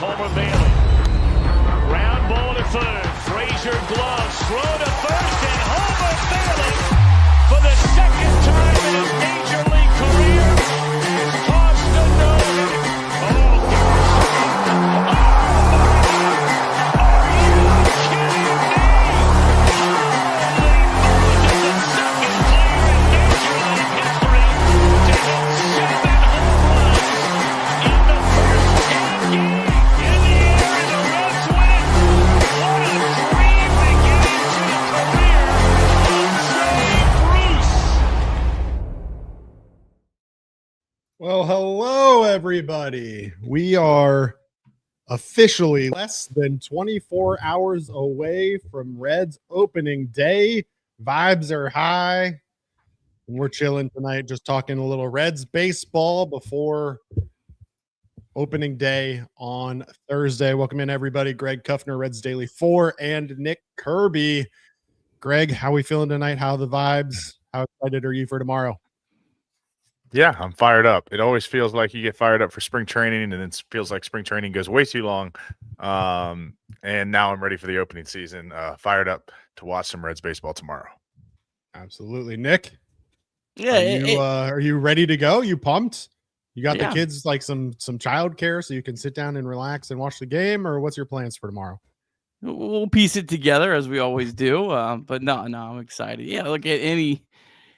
Homer Bailey. Ground ball to third. Frazier gloves. Throw to first, and Homer Bailey, for the second time in his major league career, tossed a no-hitter. Oh, are you kidding me? Holy Moses, the second player in major league history to hit 7 home runs in the first 10 games. In the air, and the Reds win. What a dream beginning to the career of Trey Bruce. Well, hello, everybody. We are officially less than 24 hours away from Reds opening day. Vibes are high. And we're chilling tonight, just talking a little Reds baseball before opening day on Thursday. Welcome in, everybody. Greg Kuffner, Reds Daily 4, and Nick Kirby. Greg, how we feeling tonight? How are the vibes? How excited are you for tomorrow? Yeah, I'm fired up. It always feels like you get fired up for spring training, and then it feels like spring training goes way too long. And now I'm ready for the opening season. Fired up to watch some Reds baseball tomorrow. Absolutely. Nick? Yeah, Are you ready to go? You pumped? You got Yeah. the kids like some childcare so you can sit down and relax and watch the game, or what's your plans for tomorrow? we'll piece it together as we always do. But no, I'm excited. Yeah, look at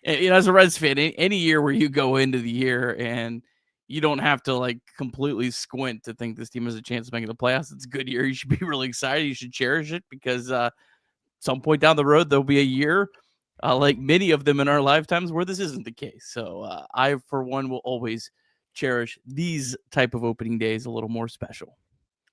as a Reds fan, any year where you go into the year and you don't have to like completely squint to think this team has a chance of making the playoffs, it's a good year. You should be really excited. You should cherish it because some point down the road there'll be a year, like many of them in our lifetimes, where this isn't the case. So I, for one, will always cherish these type of opening days a little more special.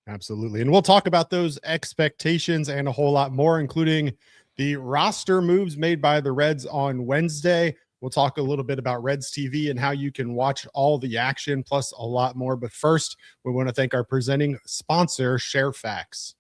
Absolutely. And we'll talk about those expectations and a whole lot more, including the roster moves made by the Reds on Wednesday. We'll talk a little bit about Reds TV and how you can watch all the action, plus a lot more. But first, we want to thank our presenting sponsor, Sharefax.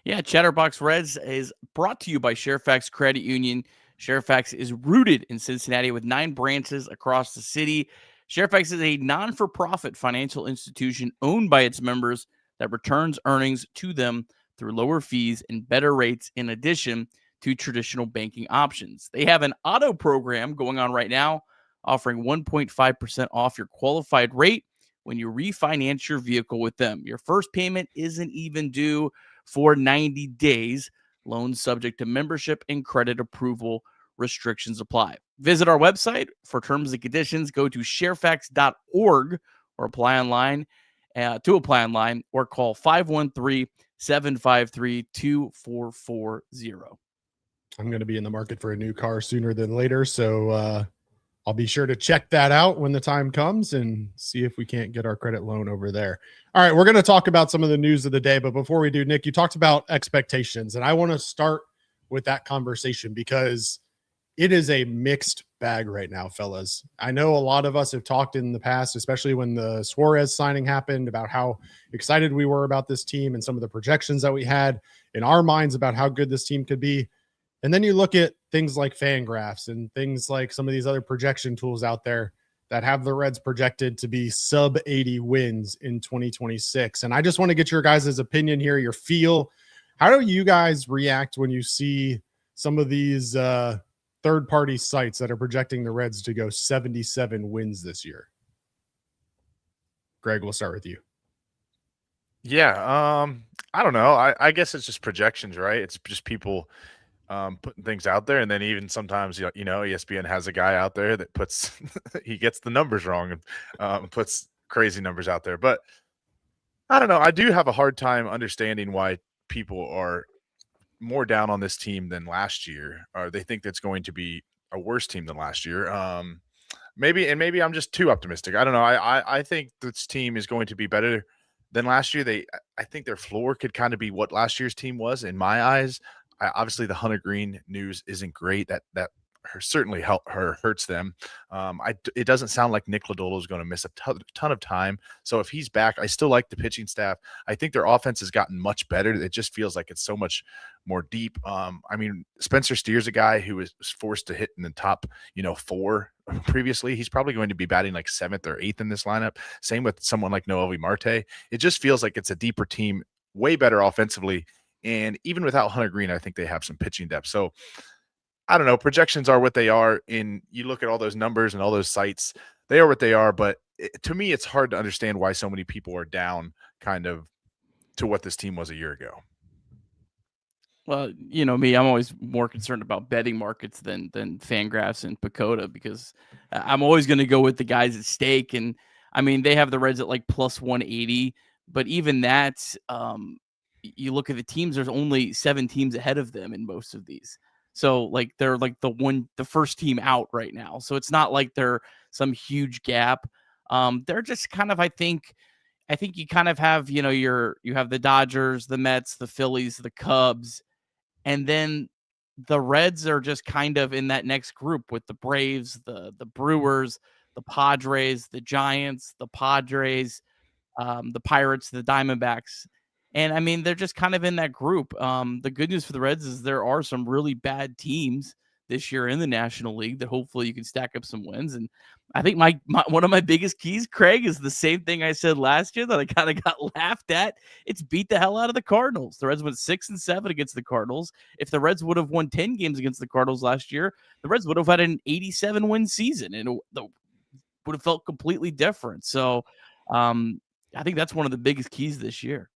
Yeah, Chatterbox Reds is brought to you by Sharefax Credit Union. Sharefax is rooted in Cincinnati with 9 branches across the city. Sharefax is a non-for-profit financial institution owned by its members that returns earnings to them through lower fees and better rates in addition to traditional banking options. They have an auto program going on right now, offering 1.5% off your qualified rate when you refinance your vehicle with them. Your first payment isn't even due for 90 days. Loans subject to membership and credit approval. Restrictions apply. Visit our website for terms and conditions. Go to sharefax.org or apply online or call 513-753-2440. I'm going to be in the market for a new car sooner than later, so I'll be sure to check that out when the time comes and see if we can't get our credit loan over there. All right, we're going to talk about some of the news of the day, but before we do, Nick, you talked about expectations, and I want to start with that conversation because it is a mixed bag right now, fellas. I know a lot of us have talked in the past, especially when the Suarez signing happened, about how excited we were about this team and some of the projections that we had in our minds about how good this team could be. And then you look at things like Fangraphs and things like some of these other projection tools out there that have the Reds projected to be sub 80 wins in 2026. And I just want to get your guys' opinion here, your feel. How do you guys react when you see some of these third-party sites that are projecting the Reds to go 77 wins this year? Greg, we'll start with you. Yeah, I don't know. I guess it's just projections, right? It's just people putting things out there, and then even sometimes ESPN has a guy out there that puts he gets the numbers wrong and puts crazy numbers out there. But I don't know. I do have a hard time understanding why people are more down on this team than last year, or they think that's going to be a worse team than last year. Maybe I'm just too optimistic. I don't know. I think this team is going to be better than last year. I think their floor could kind of be what last year's team was in my eyes. Obviously, the Hunter Green news isn't great. That certainly hurts them. It doesn't sound like Nick Lodolo is going to miss a ton of time. So if he's back, I still like the pitching staff. I think their offense has gotten much better. It just feels like it's so much more deep. I mean, Spencer Steer's a guy who was forced to hit in the top, 4 previously, he's probably going to be batting like 7th or 8th in this lineup. Same with someone like Noelvi Marte. It just feels like it's a deeper team, way better offensively. And even without Hunter Green, I think they have some pitching depth. So I don't know. Projections are what they are. And you look at all those numbers and all those sites, they are what they are. But to me, it's hard to understand why so many people are down kind of to what this team was a year ago. Well, you know me, I'm always more concerned about betting markets than Fangraphs and Pacoda, because I'm always going to go with the guys at stake. And I mean, they have the Reds at like plus 180, but even that, you look at the teams, there's only 7 teams ahead of them in most of these. So like they're like the first team out right now. So it's not like they're some huge gap. They're just kind of, I think you kind of have, you know, you have the Dodgers, the Mets, the Phillies, the Cubs, and then the Reds are just kind of in that next group with the Braves, the Brewers, the Padres, the Giants, the Padres, the Pirates, the Diamondbacks. And I mean, they're just kind of in that group. The good news for the Reds is there are some really bad teams this year in the National League that hopefully you can stack up some wins. And I think my one of my biggest keys, Craig, is the same thing I said last year that I kind of got laughed at. It's beat the hell out of the Cardinals. The Reds went 6-7 against the Cardinals. If the Reds would have won 10 games against the Cardinals last year, the Reds would have had an 87 win season, and it would have felt completely different. So I think that's one of the biggest keys this year.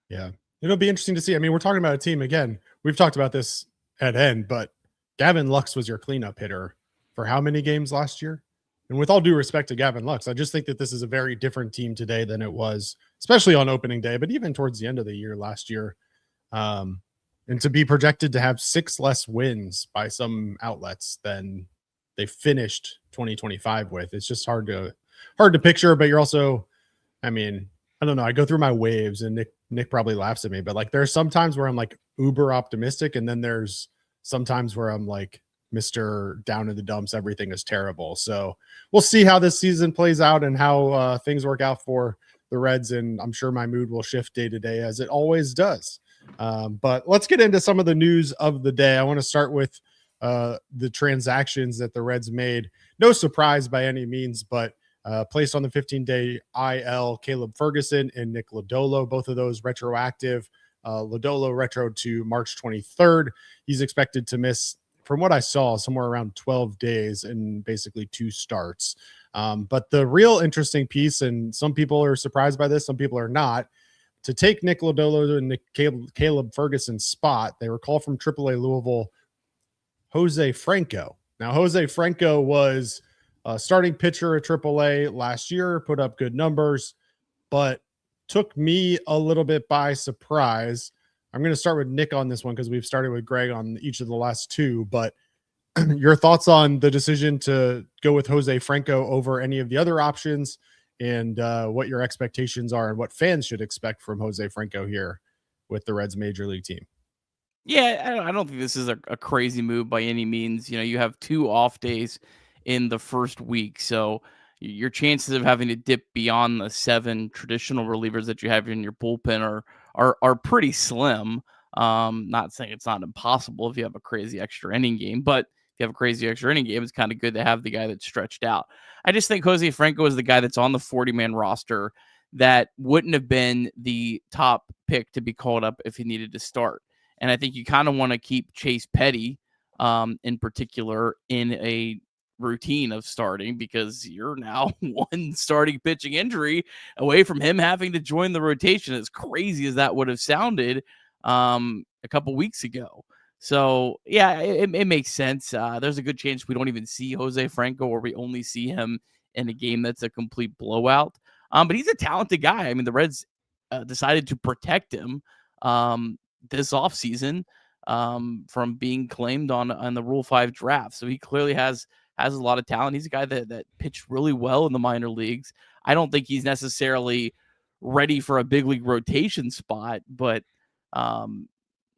Yeah. It'll be interesting to see. I mean, we're talking about a team again. We've talked about this at end, but Gavin Lux was your cleanup hitter for how many games last year? And with all due respect to Gavin Lux, I just think that this is a very different team today than it was, especially on opening day, but even towards the end of the year last year. And to be projected to have 6 less wins by some outlets than they finished 2025 with, it's just hard to picture. But you're also, I mean, I don't know. I go through my waves, and Nick probably laughs at me, but like there's some times where I'm like uber optimistic, and then there's sometimes where I'm like Mr. down in the dumps, everything is terrible. So we'll see how this season plays out and how things work out for the Reds. And I'm sure my mood will shift day to day, as it always does. But let's get into some of the news of the day. I want to start with the transactions that the Reds made. No surprise by any means, but placed on the 15-day IL, Caleb Ferguson and Nick Lodolo, both of those retroactive. Lodolo retro to March 23rd. He's expected to miss, from what I saw, somewhere around 12 days and basically 2 starts. But the real interesting piece, and some people are surprised by this, some people are not, to take Nick Lodolo and Caleb Ferguson's spot, they were called from AAA Louisville, Jose Franco. Now, Jose Franco was a starting pitcher at AAA last year, put up good numbers, but took me a little bit by surprise. I'm going to start with Nick on this one because we've started with Greg on each of the last 2, but your thoughts on the decision to go with Jose Franco over any of the other options, and what your expectations are and what fans should expect from Jose Franco here with the Reds major league team. Yeah, I don't think this is a crazy move by any means. You know, you have 2 off days in the first week, so your chances of having to dip beyond the 7 traditional relievers that you have in your bullpen are pretty slim. Not saying it's not impossible if you have a crazy extra inning game, but if you have a crazy extra inning game, it's kind of good to have the guy that's stretched out. I just think Jose Franco is the guy that's on the 40-man roster that wouldn't have been the top pick to be called up if he needed to start. And I think you kind of want to keep Chase Petty in particular in a routine of starting, because you're now 1 starting pitching injury away from him having to join the rotation, as crazy as that would have sounded a couple weeks ago. So yeah, it makes sense. There's a good chance we don't even see Jose Franco, or we only see him in a game that's a complete blowout. But he's a talented guy. I mean, the Reds decided to protect him this offseason from being claimed on the Rule 5 draft. So he clearly has a lot of talent. He's a guy that pitched really well in the minor leagues. I don't think he's necessarily ready for a big league rotation spot, but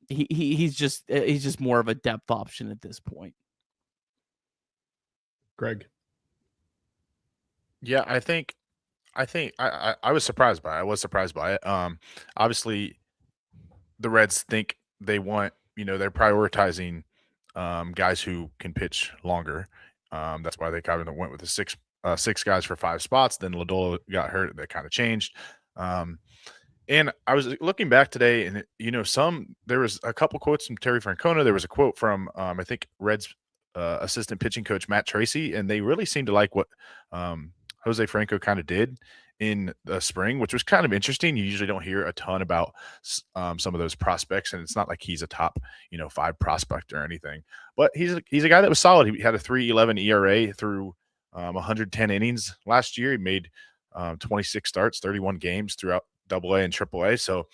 he's just more of a depth option at this point. Greg. Yeah, I think I was surprised by it. I was surprised by it. Obviously the Reds think they want, they're prioritizing guys who can pitch longer. That's why they kind of went with the six guys for 5 spots. Then Lodolo got hurt. That kind of changed. And I was looking back today, and there was a couple quotes from Terry Francona. There was a quote from I think Reds assistant pitching coach Matt Tracy, and they really seemed to like what Jose Franco kind of did in the spring, which was kind of interesting. You usually don't hear a ton about some of those prospects, and it's not like he's a top 5 prospect or anything. But he's a guy that was solid. He had a 3.11 ERA through 110 innings last year. He made 26 starts, 31 games throughout AA and AAA. So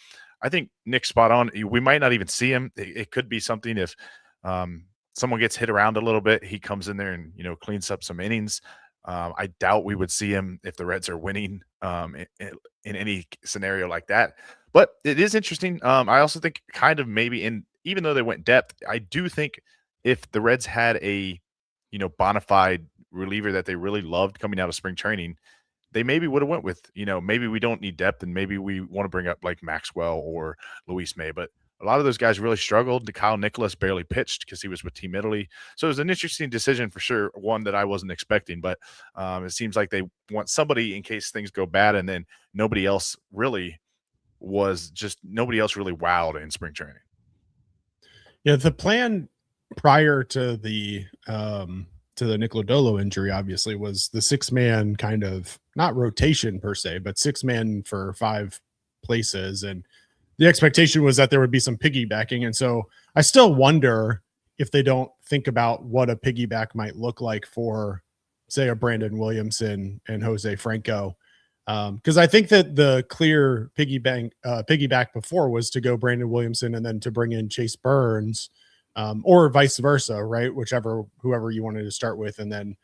I think Nick's spot on. We might not even see him. It could be something if someone gets hit around a little bit, he comes in there and cleans up some innings. I doubt we would see him if the Reds are winning in any scenario like that. But it is interesting. I also think kind of maybe even though they went depth, I do think if the Reds had a bona fide reliever that they really loved coming out of spring training, they maybe would have went with, maybe we don't need depth and maybe we want to bring up like Maxwell or Luis May. But a lot of those guys really struggled. Kyle Nicholas barely pitched because he was with Team Italy. So it was an interesting decision for sure, one that I wasn't expecting. But it seems like they want somebody in case things go bad, and then nobody else really wowed in spring training. Yeah, the plan prior to the Nick Lodolo injury, obviously, was the 6-man kind of, not rotation per se, but 6-man for 5 places. And the expectation was that there would be some piggybacking. And so I still wonder if they don't think about what a piggyback might look like for, say, a Brandon Williamson and Jose Franco. Because I think that the clear piggyback before was to go Brandon Williamson and then to bring in Chase Burns, or vice versa, right? Whoever you wanted to start with, and then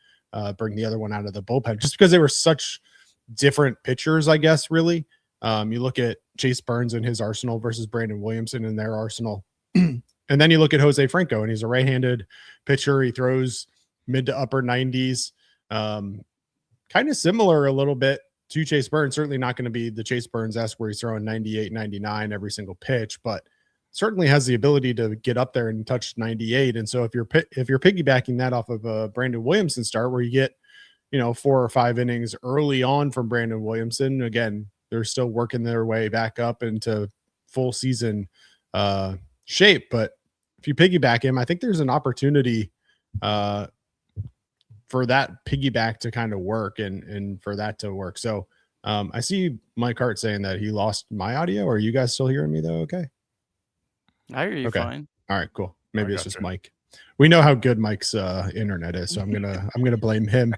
bring the other one out of the bullpen, just because they were such different pitchers, I guess, really. You look at Chase Burns and his arsenal versus Brandon Williamson and their arsenal. And then you look at Jose Franco, and he's a right-handed pitcher. He throws mid to upper 90s. Kind of similar a little bit to Chase Burns. Certainly not going to be the Chase Burns-esque where he's throwing 98, 99 every single pitch, but certainly has the ability to get up there and touch 98. And so if you're piggybacking that off of a Brandon Williamson start where you get, 4 or 5 innings early on from Brandon Williamson, again, they're still working their way back up into full season shape. But if you piggyback him, I think there's an opportunity for that piggyback to kind of work and for that to work. So I see Mike Hart saying that he lost my audio. Are you guys still hearing me though? Okay. I hear you fine. All right, cool. Maybe it's just Mike. We know how good Mike's internet is, so I'm gonna blame him.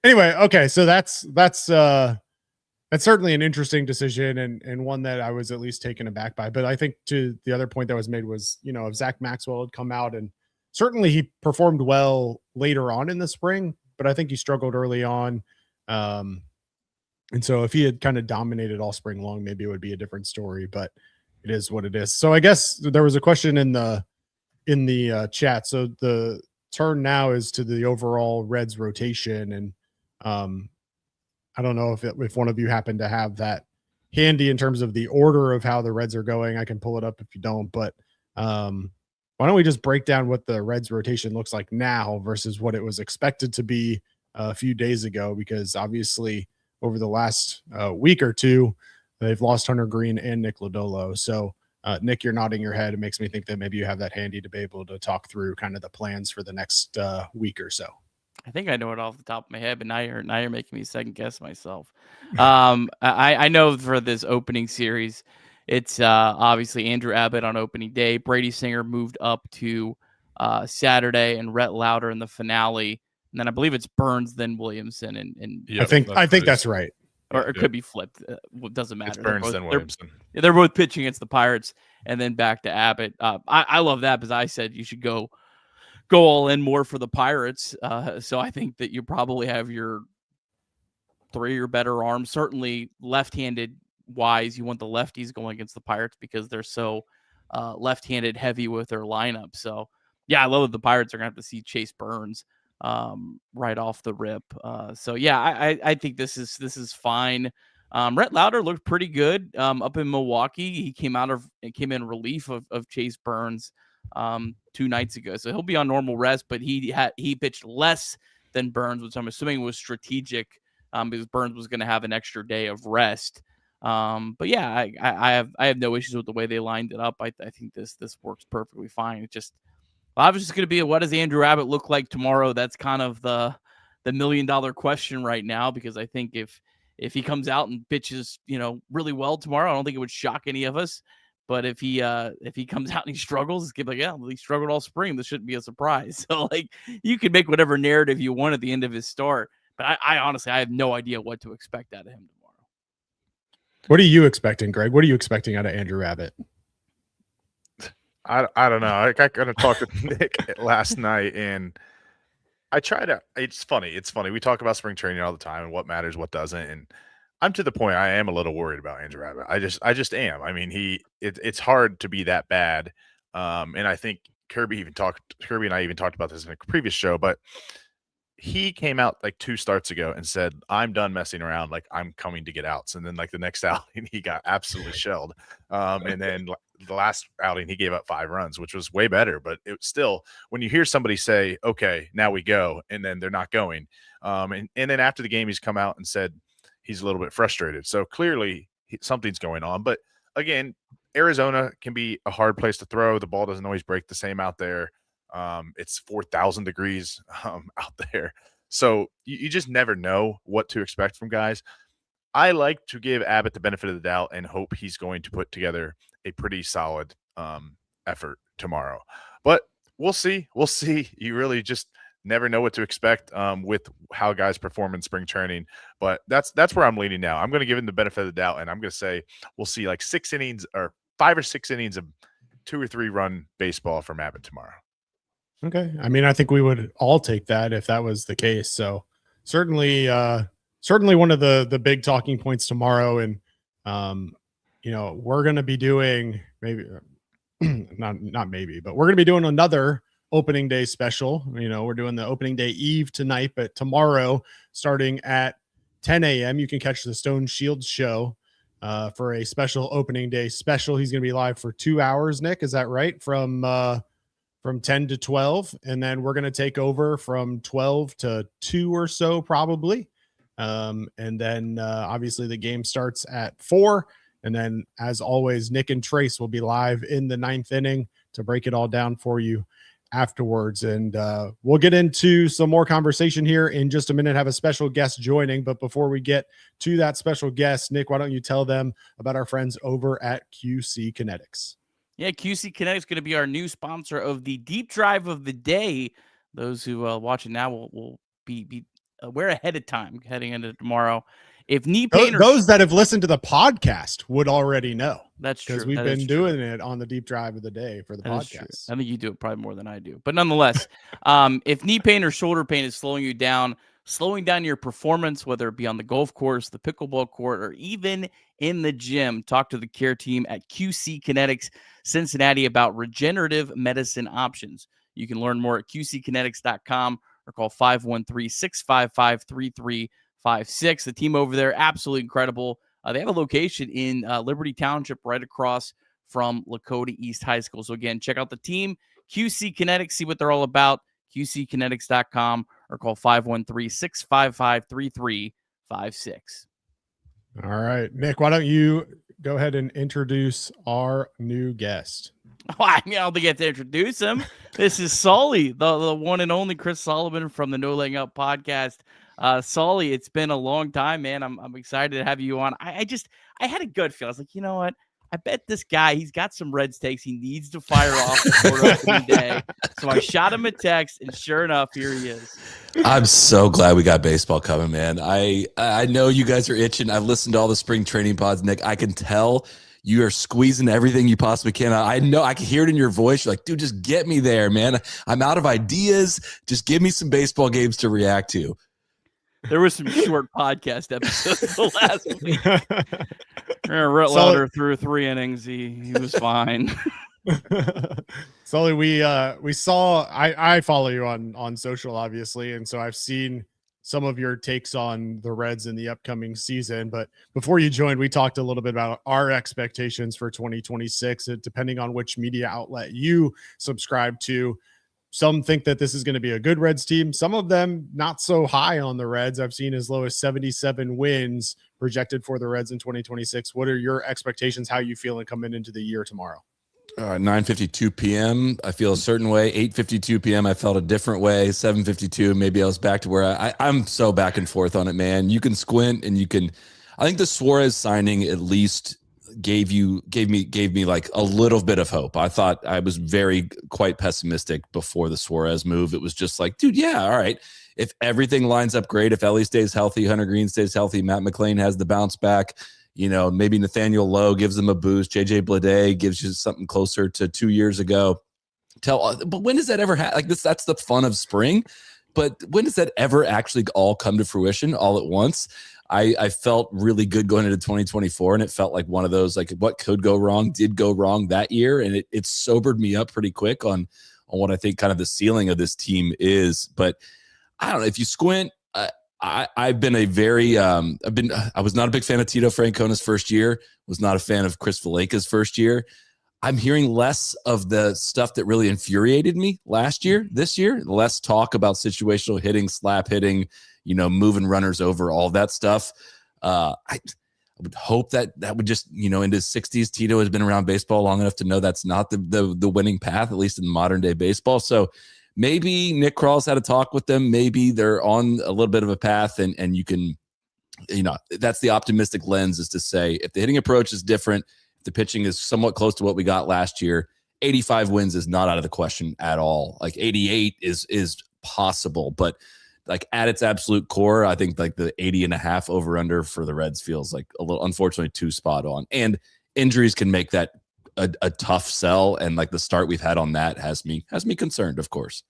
Anyway, okay, so that's certainly an interesting decision and one that I was at least taken aback by. But I think to the other point that was made was, if Zach Maxwell had come out, and certainly he performed well later on in the spring, but I think he struggled early on. And so if he had kind of dominated all spring long, maybe it would be a different story, but it is what it is. So I guess there was a question in the chat. So the turn now is to the overall Reds rotation. And I don't know if one of you happen to have that handy in terms of the order of how the Reds are going. I can pull it up if you don't, but why don't we just break down what the Reds rotation looks like now versus what it was expected to be a few days ago, because obviously over the last week or two, they've lost Hunter Green and Nick Lodolo. So Nick, you're nodding your head. It makes me think that maybe you have that handy to be able to talk through kind of the plans for the next week or so. I think I know it off the top of my head, but now you're making me second guess myself. I know for this opening series, it's obviously Andrew Abbott on opening day. Brady Singer moved up to Saturday, and Rhett Lauder in the finale. And then I believe it's Burns, then Williamson, and yeah, I think that's right. Or it could be flipped. It doesn't matter. It's Burns, then Williamson. They're both pitching against the Pirates, and then back to Abbott. I love that because I said you should go all in more for the Pirates. So I think that you probably have your 3 or better arms. Certainly left-handed wise, you want the lefties going against the Pirates because they're so left-handed heavy with their lineup. So yeah, I love that the Pirates are going to have to see Chase Burns right off the rip. So yeah, I think this is fine. Rhett Lauder looked pretty good up in Milwaukee. He came in relief of Chase Burns 2 nights ago. So he'll be on normal rest, but he pitched less than Burns, which I'm assuming was strategic because Burns was going to have an extra day of rest. But yeah, I have no issues with the way they lined it up. I think this works perfectly fine. It's just obviously going to be what does Andrew Abbott look like tomorrow? That's kind of the $1 million question right now, because I think if he comes out and pitches, really well tomorrow, I don't think it would shock any of us. But if he comes out and he struggles, it's gonna be like, yeah, he struggled all spring. This shouldn't be a surprise. So like, you can make whatever narrative you want at the end of his start. But I honestly, I have no idea what to expect out of him tomorrow. What are you expecting, Greg? What are you expecting out of Andrew Abbott? I don't know. I got to talk to Nick last night, and I try to. It's funny. We talk about spring training all the time and what matters, what doesn't, and I'm to the point I am a little worried about Andrew Abbott. I just am. I mean, it's hard to be that bad. And I think Kirby and I even talked about this in a previous show, but he came out like 2 starts ago and said, I'm done messing around. Like, I'm coming to get outs. And then like the next outing, he got absolutely shelled. And then the last outing, he gave up 5 runs, which was way better. But it still, when you hear somebody say, okay, now we go, and then they're not going. And then after the game, he's come out and said he's a little bit frustrated. So clearly something's going on. But again, Arizona can be a hard place to throw. The ball doesn't always break the same out there. It's 4,000 degrees out there. So you just never know what to expect from guys. I like to give Abbott the benefit of the doubt and hope he's going to put together a pretty solid effort tomorrow. But we'll see. You really just never know what to expect with how guys perform in spring training. But that's where I'm leaning now. I'm going to give him the benefit of the doubt, and I'm going to say we'll see like 6 innings or 5 or 6 innings of 2 or 3 run baseball from Abbott tomorrow. Okay. I mean, I think we would all take that if that was the case. So certainly one of the big talking points tomorrow. And, we're going to be doing maybe not maybe, but we're going to be doing another opening day special. We're doing the opening day eve tonight, but tomorrow starting at 10 a.m., you can catch the Stone Shields show for a special opening day special. He's going to be live for 2 hours. Nick, is that right? From 10 to 12, and then we're going to take over from 12 to 2 or so probably. And then obviously the game starts at 4. And then as always, Nick and Trace will be live in the 9th inning to break it all down for you afterwards. And we'll get into some more conversation here in just a minute, have a special guest joining. But before we get to that special guest, Nick, why don't you tell them about our friends over at QC Kinetix? Yeah, QC Kinetix is going to be our new sponsor of the deep drive of the day. Those who watching now will be aware ahead of time heading into tomorrow. If knee pain those that have listened to the podcast would already know. That's true. Because we've been doing it on the deep drive of the day for the podcast. I think you do it probably more than I do. But nonetheless, if knee pain or shoulder pain is slowing down your performance, whether it be on the golf course, the pickleball court, or even in the gym, talk to the care team at QC Kinetix Cincinnati about regenerative medicine options. You can learn more at qckinetix.com or call 513-655-3356. The team over there, absolutely incredible. They have a location in Liberty Township right across from Lakota East High School. So again, check out the team, QC Kinetix, see what they're all about, qckinetix.com or call 513-655-3356. All right, Nick, why don't you go ahead and introduce our new guest? I don't think I have to introduce him. This is Sully, the one and only Chris Sullivan from the No Laying Up podcast. Sully, it's been a long time, man. I'm excited to have you on. I had a good feel. I was like, you know what? I bet this guy, he's got some Reds takes he needs to fire off before opening day. So I shot him a text, and sure enough, here he is. I'm so glad we got baseball coming, man. I know you guys are itching. I've listened to all the spring training pods, Nick. I can tell you are squeezing everything you possibly can. I know I can hear it in your voice. You're like, dude, just get me there, man. I'm out of ideas. Just give me some baseball games to react to. There was some short podcast episodes last week. Rittloader threw 3 innings. He was fine. Sully, we saw. I follow you on social, obviously, and so I've seen some of your takes on the Reds in the upcoming season. But before you joined, we talked a little bit about our expectations for 2026, depending on which media outlet you subscribe to. Some think that this is going to be a good Reds team. Some of them not so high on the Reds. I've seen as low as 77 wins projected for the Reds in 2026. What are your expectations? How you feeling coming into the year tomorrow? 9:52 p.m. I feel a certain way. 8:52 p.m. I felt a different way. 7:52 maybe I was back to where I'm so back and forth on it, man. You can squint and you can. I think the Suarez signing at least gave me like a little bit of hope. I thought I was quite pessimistic before the Suarez move. It was just like, dude, yeah, all right. If everything lines up great, if Ellie stays healthy, Hunter Green stays healthy, Matt McLean has the bounce back. Maybe Nathaniel Lowe gives them a boost. JJ Bleday gives you something closer to 2 years ago. But when does that ever happen? Like this, that's the fun of spring. But when does that ever actually all come to fruition all at once? I felt really good going into 2024, and it felt like one of those, like what could go wrong did go wrong that year. And it sobered me up pretty quick on what I think kind of the ceiling of this team is. But I don't know, if you squint, I've been I was not a big fan of Tito Francona's first year, was not a fan of Chris Valleca's first year. I'm hearing less of the stuff that really infuriated me last year, this year, less talk about situational hitting, slap hitting, moving runners over, all that stuff. I would hope that would just, into his 60s, Tito has been around baseball long enough to know that's not the winning path, at least in modern day baseball. So maybe Nick Kral's had a talk with them. Maybe they're on a little bit of a path, and you can, that's the optimistic lens, is to say, if the hitting approach is different, if the pitching is somewhat close to what we got last year, 85 wins is not out of the question at all. Like 88 is possible, but like at its absolute core, I think like the 80.5 over under for the Reds feels like a little, unfortunately, too spot on. And injuries can make that a tough sell, and like the start we've had on that has me concerned, of course.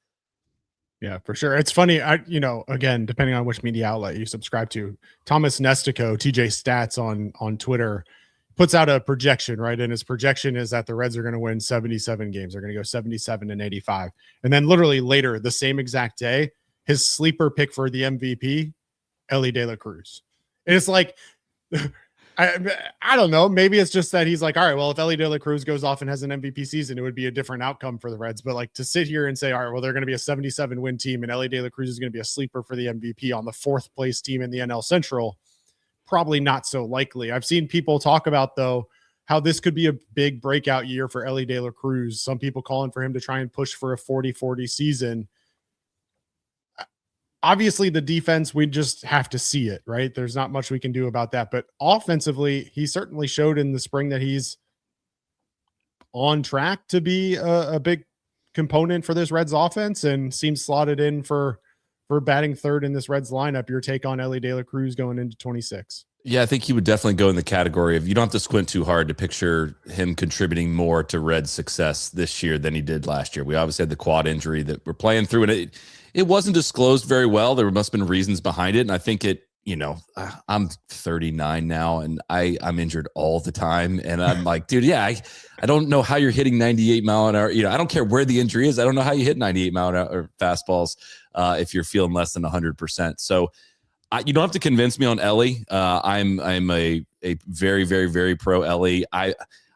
Yeah, for sure. It's funny. Again, depending on which media outlet you subscribe to, Thomas Nestico, TJ Stats on Twitter, puts out a projection, right? And his projection is that the Reds are going to win 77 games. They're going to go 77-85. And then literally later, the same exact day, his sleeper pick for the MVP, Ellie De La Cruz. And it's like, I don't know. Maybe it's just that he's like, all right, well, if Ellie De La Cruz goes off and has an MVP season, it would be a different outcome for the Reds. But like to sit here and say, all right, well, they're going to be a 77 win team and Ellie De La Cruz is going to be a sleeper for the MVP on the 4th place team in the NL Central, probably not so likely. I've seen people talk about, though, how this could be a big breakout year for Ellie De La Cruz. Some people calling for him to try and push for a 40-40 season. Obviously, the defense, we just have to see it, right? There's not much we can do about that. But offensively, he certainly showed in the spring that he's on track to be a big component for this Reds offense, and seems slotted in for batting third in this Reds lineup. Your take on Ellie De La Cruz going into 26? Yeah, I think he would definitely go in the category of, you don't have to squint too hard to picture him contributing more to Reds' success this year than he did last year. We obviously had the quad injury that we're playing through, and it wasn't disclosed very well. There must have been reasons behind it. And I think I'm 39 now, and I'm injured all the time. And I'm like, dude, yeah, I don't know how you're hitting 98 mile an hour. I don't care where the injury is. I don't know how you hit 98 mile an hour fastballs if you're feeling less than 100%. So you don't have to convince me on Ellie. I'm a very, very, very pro Ellie.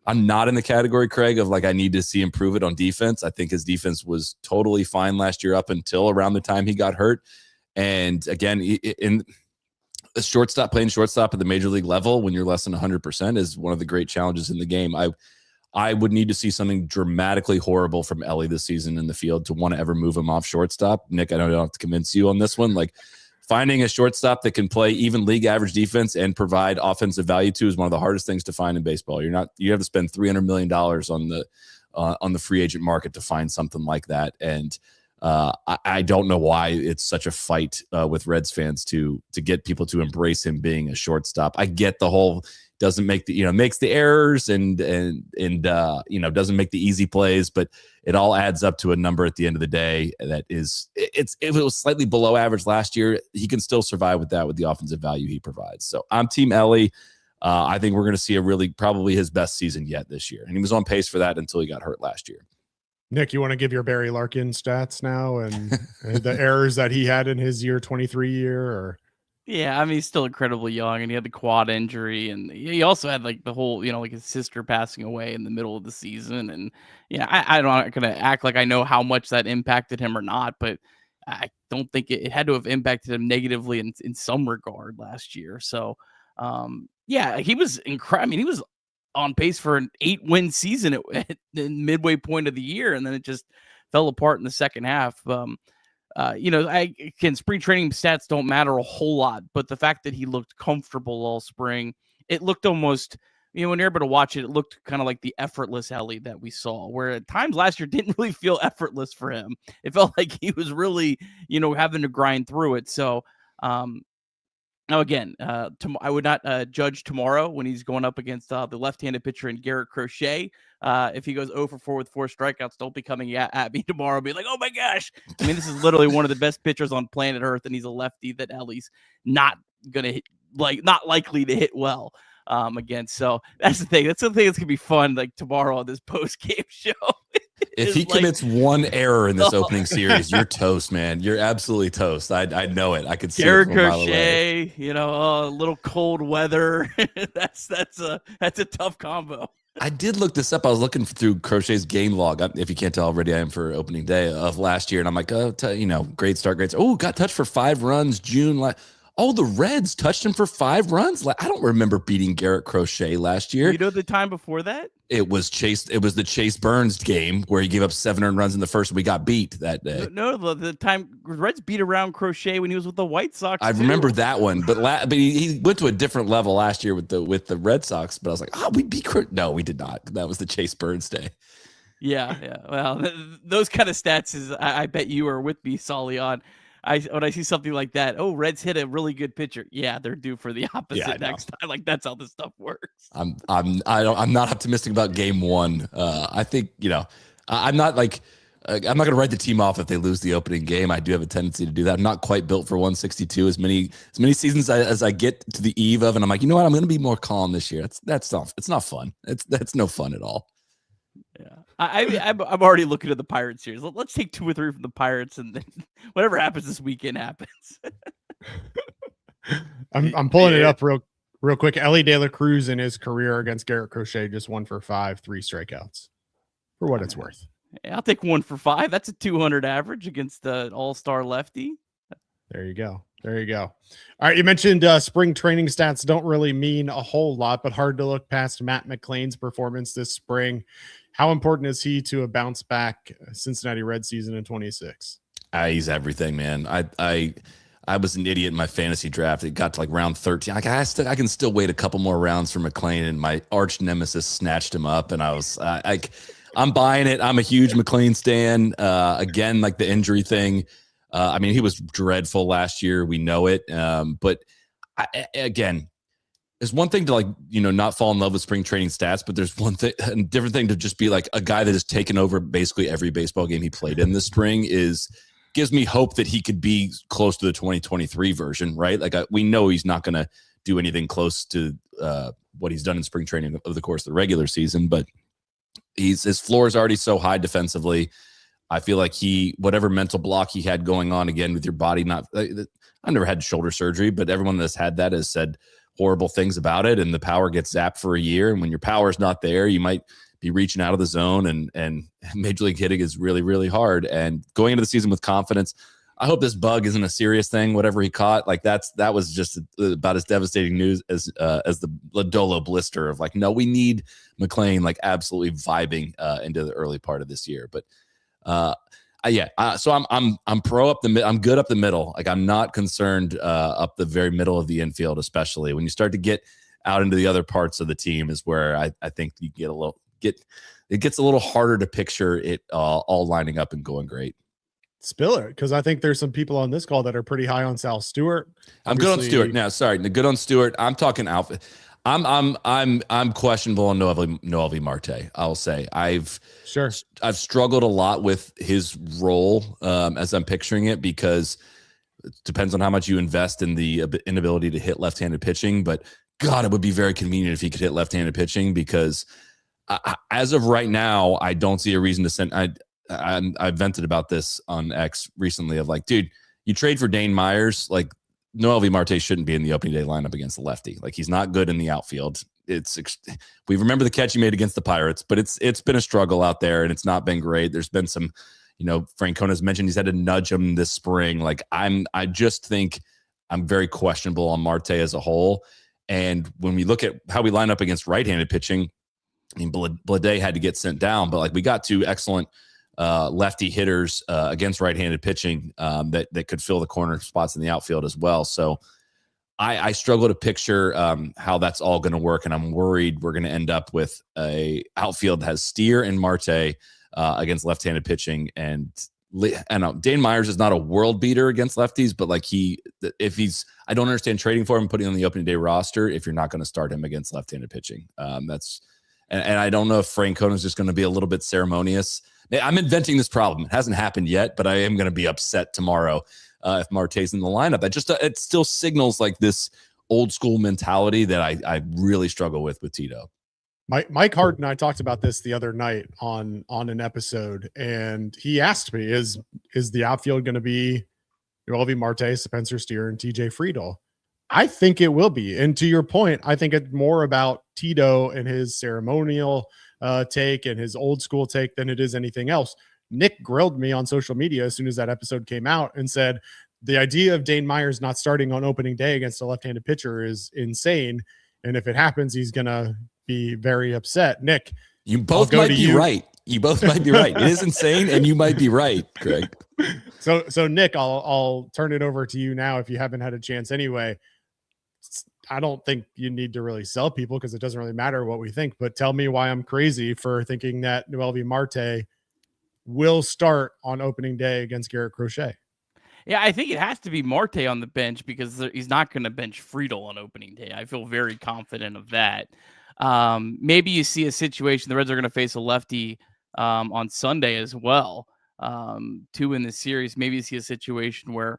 I'm not in the category, Craig, of like I need to see improve it on defense. I think his defense was totally fine last year up until around the time he got hurt. And again, in a shortstop, playing shortstop at the major league level when you're less than 100% is one of the great challenges in the game. I would need to see something dramatically horrible from Ellie this season in the field to want to ever move him off shortstop. Nick, I don't have to convince you on this one. Like, finding a shortstop that can play even league average defense and provide offensive value to is one of the hardest things to find in baseball. You have to spend $300 million on the free agent market to find something like that. And I don't know why it's such a fight with Reds fans to get people to embrace him being a shortstop. I get the whole doesn't make the, makes the errors and doesn't make the easy plays, but it all adds up to a number at the end of the day that is, if it was slightly below average last year, he can still survive with that with the offensive value he provides. So I'm Team Ellie. I think we're going to see probably his best season yet this year. And he was on pace for that until he got hurt last year. Nick, you want to give your Barry Larkin stats now and the errors that he had in his year 23 year? Or Yeah, I mean, he's still incredibly young, and he had the quad injury, and he also had like the whole, like his sister passing away in the middle of the season. And yeah, I'm not gonna act like I know how much that impacted him or not, but I don't think it had to have impacted him negatively in some regard last year. So, yeah, he was incredible. I mean, he was on pace for an 8-win season at the midway point of the year, and then it just fell apart in the second half. Spring training stats don't matter a whole lot, but the fact that he looked comfortable all spring, it looked almost, when you're able to watch it, it looked kind of like the effortless Ellie that we saw, where at times last year didn't really feel effortless for him. It felt like he was really, having to grind through it. So, now, again, I would not judge tomorrow when he's going up against the left-handed pitcher in Garrett Crochet. If he goes 0 for 4 with 4 strikeouts, don't be coming at me tomorrow and be like, oh, my gosh. I mean, this is literally one of the best pitchers on planet Earth, and he's a lefty that Ellie's not going to hit, not likely to hit well against. So that's the thing. That's the thing that's going to be fun, like tomorrow on this post-game show. If he commits one error in this opening series, you're toast, man. You're absolutely toast. I know it. I could see Garrett it from a mile away. Crochet, a little cold weather. that's a tough combo. I did look this up. I was looking through Crochet's game log. If you can't tell already, I am for opening day of last year, and I'm like, great start, great start. Oh, got touched for 5 runs June. Oh, the Reds touched him for 5 runs. I don't remember beating Garrett Crochet last year. The time before that? It was the Chase Burns game where he gave up 7 earned runs in the first and we got beat that day. No, the time Reds beat around Crochet when he was with the White Sox. I remember that one, but he went to a different level last year with the Red Sox. But I was like, we beat Crochet. No, we did not. That was the Chase Burns day. Yeah. Well, those kind of stats is I bet you are with me, Solly, on. When I see something like that, Reds hit a really good pitcher. Yeah, they're due for the opposite next time. Like that's how this stuff works. I'm not optimistic about game 1. I think I'm not going to write the team off if they lose the opening game. I do have a tendency to do that. I'm not quite built for 162 as many seasons as I get to the eve of, and I'm like, you know what? I'm going to be more calm this year. It's not fun. That's no fun at all. Yeah, I'm already looking at the Pirates series. Let's take 2 or 3 from the Pirates, and then whatever happens this weekend happens. I'm pulling it up real quick. Ellie De La Cruz in his career against Garrett Crochet just 1 for 5, 3 strikeouts. For what it's worth. Yeah, I'll take 1 for 5. That's a 200 average against the all-star lefty. There you go. All right, you mentioned spring training stats don't really mean a whole lot, but hard to look past Matt McLain's performance this spring. How important is he to a bounce back Cincinnati Reds season in 26? He's everything, man. I was an idiot in my fantasy draft. It got to round 13. I can still wait a couple more rounds for McLain, and my arch nemesis snatched him up, and I was I'm buying it. I'm a huge McLain stan. Again, the injury thing. I mean, he was dreadful last year. We know it. But again, there's one thing to not fall in love with spring training stats, but there's a different thing to just be a guy that has taken over basically every baseball game he played in this spring gives me hope that he could be close to the 2023 version, right? We know he's not going to do anything close to what he's done in spring training over the course of the regular season, but his floor is already so high defensively. I feel like whatever mental block he had going on, again, with your body, I've never had shoulder surgery, but everyone that's had that has said horrible things about it, and the power gets zapped for a year. And when your power is not there, you might be reaching out of the zone, and major league hitting is really, really hard. And going into the season with confidence, I hope this bug isn't a serious thing, whatever he caught. That was just about as devastating news as the Lodolo blister of no, we need McLain absolutely vibing into the early part of this year. But so I'm pro up the I'm good up the middle. I'm not concerned up the very middle of the infield, especially when you start to get out into the other parts of the team is where I think you it gets a little harder to picture it all lining up and going great. Spill it, because I think there's some people on this call that are pretty high on Sal Stewart. I'm good on Stewart. No, sorry, good on Stewart. I'm talking outfit. I'm questionable on Noelvi Marte. I'll say I've struggled a lot with his role as I'm picturing it, because it depends on how much you invest in the inability to hit left-handed pitching. But God, it would be very convenient if he could hit left-handed pitching, because as of right now, I don't see a reason to send. I vented about this on X recently of like, dude, you trade for Dane Myers, like Noel V. Marte shouldn't be in the opening day lineup against the lefty. Like he's not good in the outfield. We remember the catch he made against the Pirates, but it's been a struggle out there and it's not been great. There's been some, Francona's mentioned he's had to nudge him this spring. Like I just think I'm very questionable on Marte as a whole. And when we look at how we line up against right-handed pitching, I mean, Blade had to get sent down, but like we got two excellent lefty hitters against right-handed pitching that could fill the corner spots in the outfield as well. So I struggle to picture how that's all going to work, and I'm worried we're going to end up with a outfield that has Steer and Marte against left-handed pitching. And I know Dane Myers is not a world beater against lefties, but like I don't understand trading for him, putting him on the opening day roster if you're not going to start him against left-handed pitching. And I don't know if Francona is just going to be a little bit ceremonious. I'm inventing this problem. It hasn't happened yet, but I am going to be upset tomorrow if Marte's in the lineup. It still signals like this old school mentality that I really struggle with Tito. Mike Hart and I talked about this the other night on an episode, and he asked me, is the outfield going to be Noel V. Marte, Spencer Steer, and TJ Friedl? I think it will be. And to your point, I think it's more about Tito and his ceremonial take and his old school take than it is anything else. Nick grilled me on social media as soon as that episode came out and said, the idea of Dane Myers not starting on opening day against a left-handed pitcher is insane. And if it happens, he's going to be very upset. Nick, you both might be right. You both might be right. It is insane, and you might be right, Greg. So Nick, I'll turn it over to you now if you haven't had a chance anyway. I don't think you need to really sell people because it doesn't really matter what we think, but tell me why I'm crazy for thinking that Noel V. Marte will start on opening day against Garrett Crochet. Yeah, I think it has to be Marte on the bench because he's not going to bench Friedl on opening day. I feel very confident of that. Maybe you see a situation, the Reds are going to face a lefty on Sunday as well, 2 in the series. Maybe you see a situation where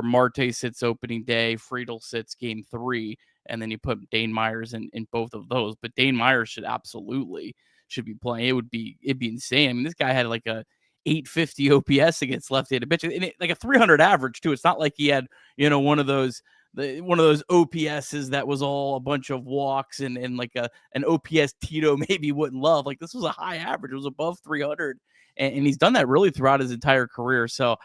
Marte sits opening day, Friedl sits game 3, and then you put Dane Myers in both of those. But Dane Myers should be playing. It'd be insane. I mean, this guy had like a 850 OPS against left-handed pitching, and like a 300 average too. It's not like he had one of those OPSs that was all a bunch of walks and like an OPS Tito maybe wouldn't love. Like this was a high average. It was above 300, and he's done that really throughout his entire career. So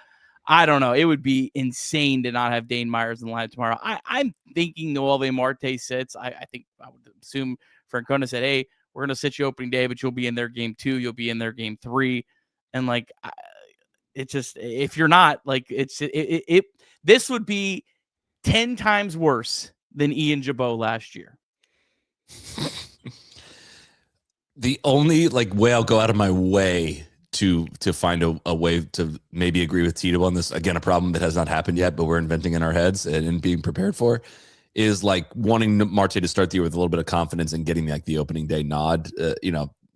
I don't know. It would be insane to not have Dane Myers in the lineup tomorrow. I'm thinking Noel V. Marte sits. I think I would assume Francona said, hey, we're going to sit you opening day, but you'll be in there game 2. You'll be in there game 3. And like, it just, if you're not like, this would be 10 times worse than Ian Jabot last year. The only like way I'll go out of my way to find a way to maybe agree with Tito on this, again, a problem that has not happened yet, but we're inventing in our heads and being prepared for, is like wanting Marte to start the year with a little bit of confidence and getting like the opening day nod.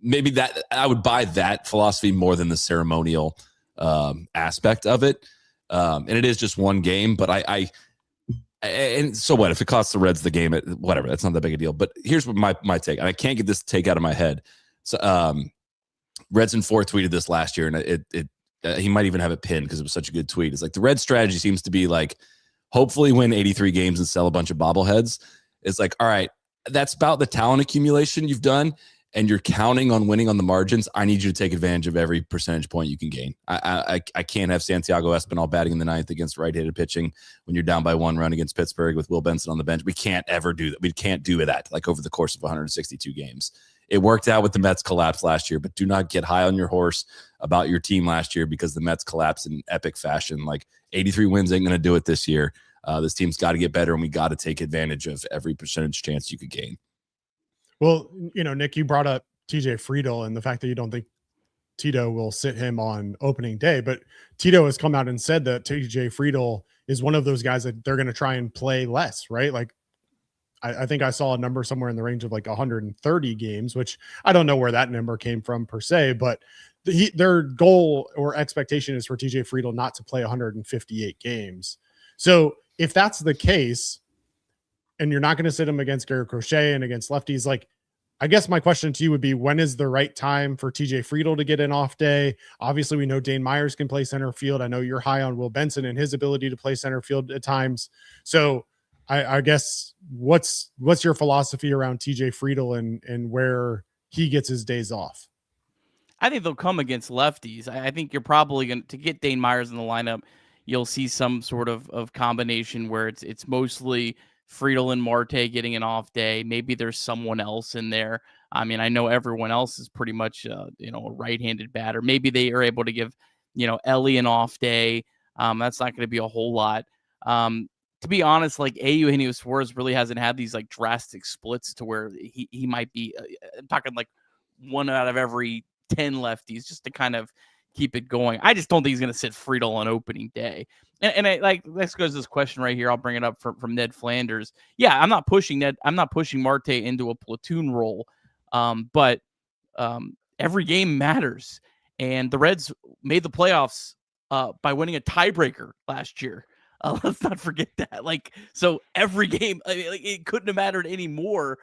Maybe that I would buy that philosophy more than the ceremonial aspect of it. And it is just one game, but and so what if it costs the Reds the game? Whatever, that's not that big a deal. But here's what my take, and I can't get this take out of my head. So Reds in 4 tweeted this last year, and he might even have it pinned because it was such a good tweet. It's like the Reds strategy seems to be like, hopefully win 83 games and sell a bunch of bobbleheads. It's like, all right, that's about the talent accumulation you've done, and you're counting on winning on the margins. I need you to take advantage of every percentage point you can gain. I can't have Santiago Espinal batting in the 9th against right-handed pitching when you're down by 1 run against Pittsburgh with Will Benson on the bench. We can't ever do that. We can't do that like over the course of 162 games. It worked out with the Mets collapse last year, but do not get high on your horse about your team last year because the Mets collapsed in epic fashion. Like 83 wins ain't going to do it this year. This team's got to get better, and we got to take advantage of every percentage chance you could gain. Well, Nick, you brought up TJ Friedl and the fact that you don't think Tito will sit him on opening day, but Tito has come out and said that TJ Friedl is one of those guys that they're going to try and play less, right? Like, I think I saw a number somewhere in the range of like 130 games, which I don't know where that number came from per se, but their goal or expectation is for TJ Friedl not to play 158 games. So if that's the case, and you're not going to sit him against Garrett Crochet and against lefties, like I guess my question to you would be, when is the right time for TJ Friedl to get an off day? Obviously, we know Dane Myers can play center field. I know you're high on Will Benson and his ability to play center field at times. So I guess what's your philosophy around TJ Friedl and where he gets his days off? I think they'll come against lefties. I think you're probably going to get Dane Myers in the lineup. You'll see some sort of combination where it's mostly Friedl and Marte getting an off day. Maybe there's someone else in there. I mean, I know everyone else is pretty much a right-handed batter. Maybe they are able to give Ellie an off day. That's not going to be a whole lot. To be honest, like Eugenio Suarez really hasn't had these like drastic splits to where he might be. I'm talking like 1 out of every 10 lefties just to kind of keep it going. I just don't think he's going to sit Friedl on opening day. And I like, let's go to this question right here. I'll bring it up from Ned Flanders. Yeah, I'm not pushing Marte into a platoon role. But every game matters. And the Reds made the playoffs by winning a tiebreaker last year. Let's not forget that. Like, so every game, it couldn't have mattered any more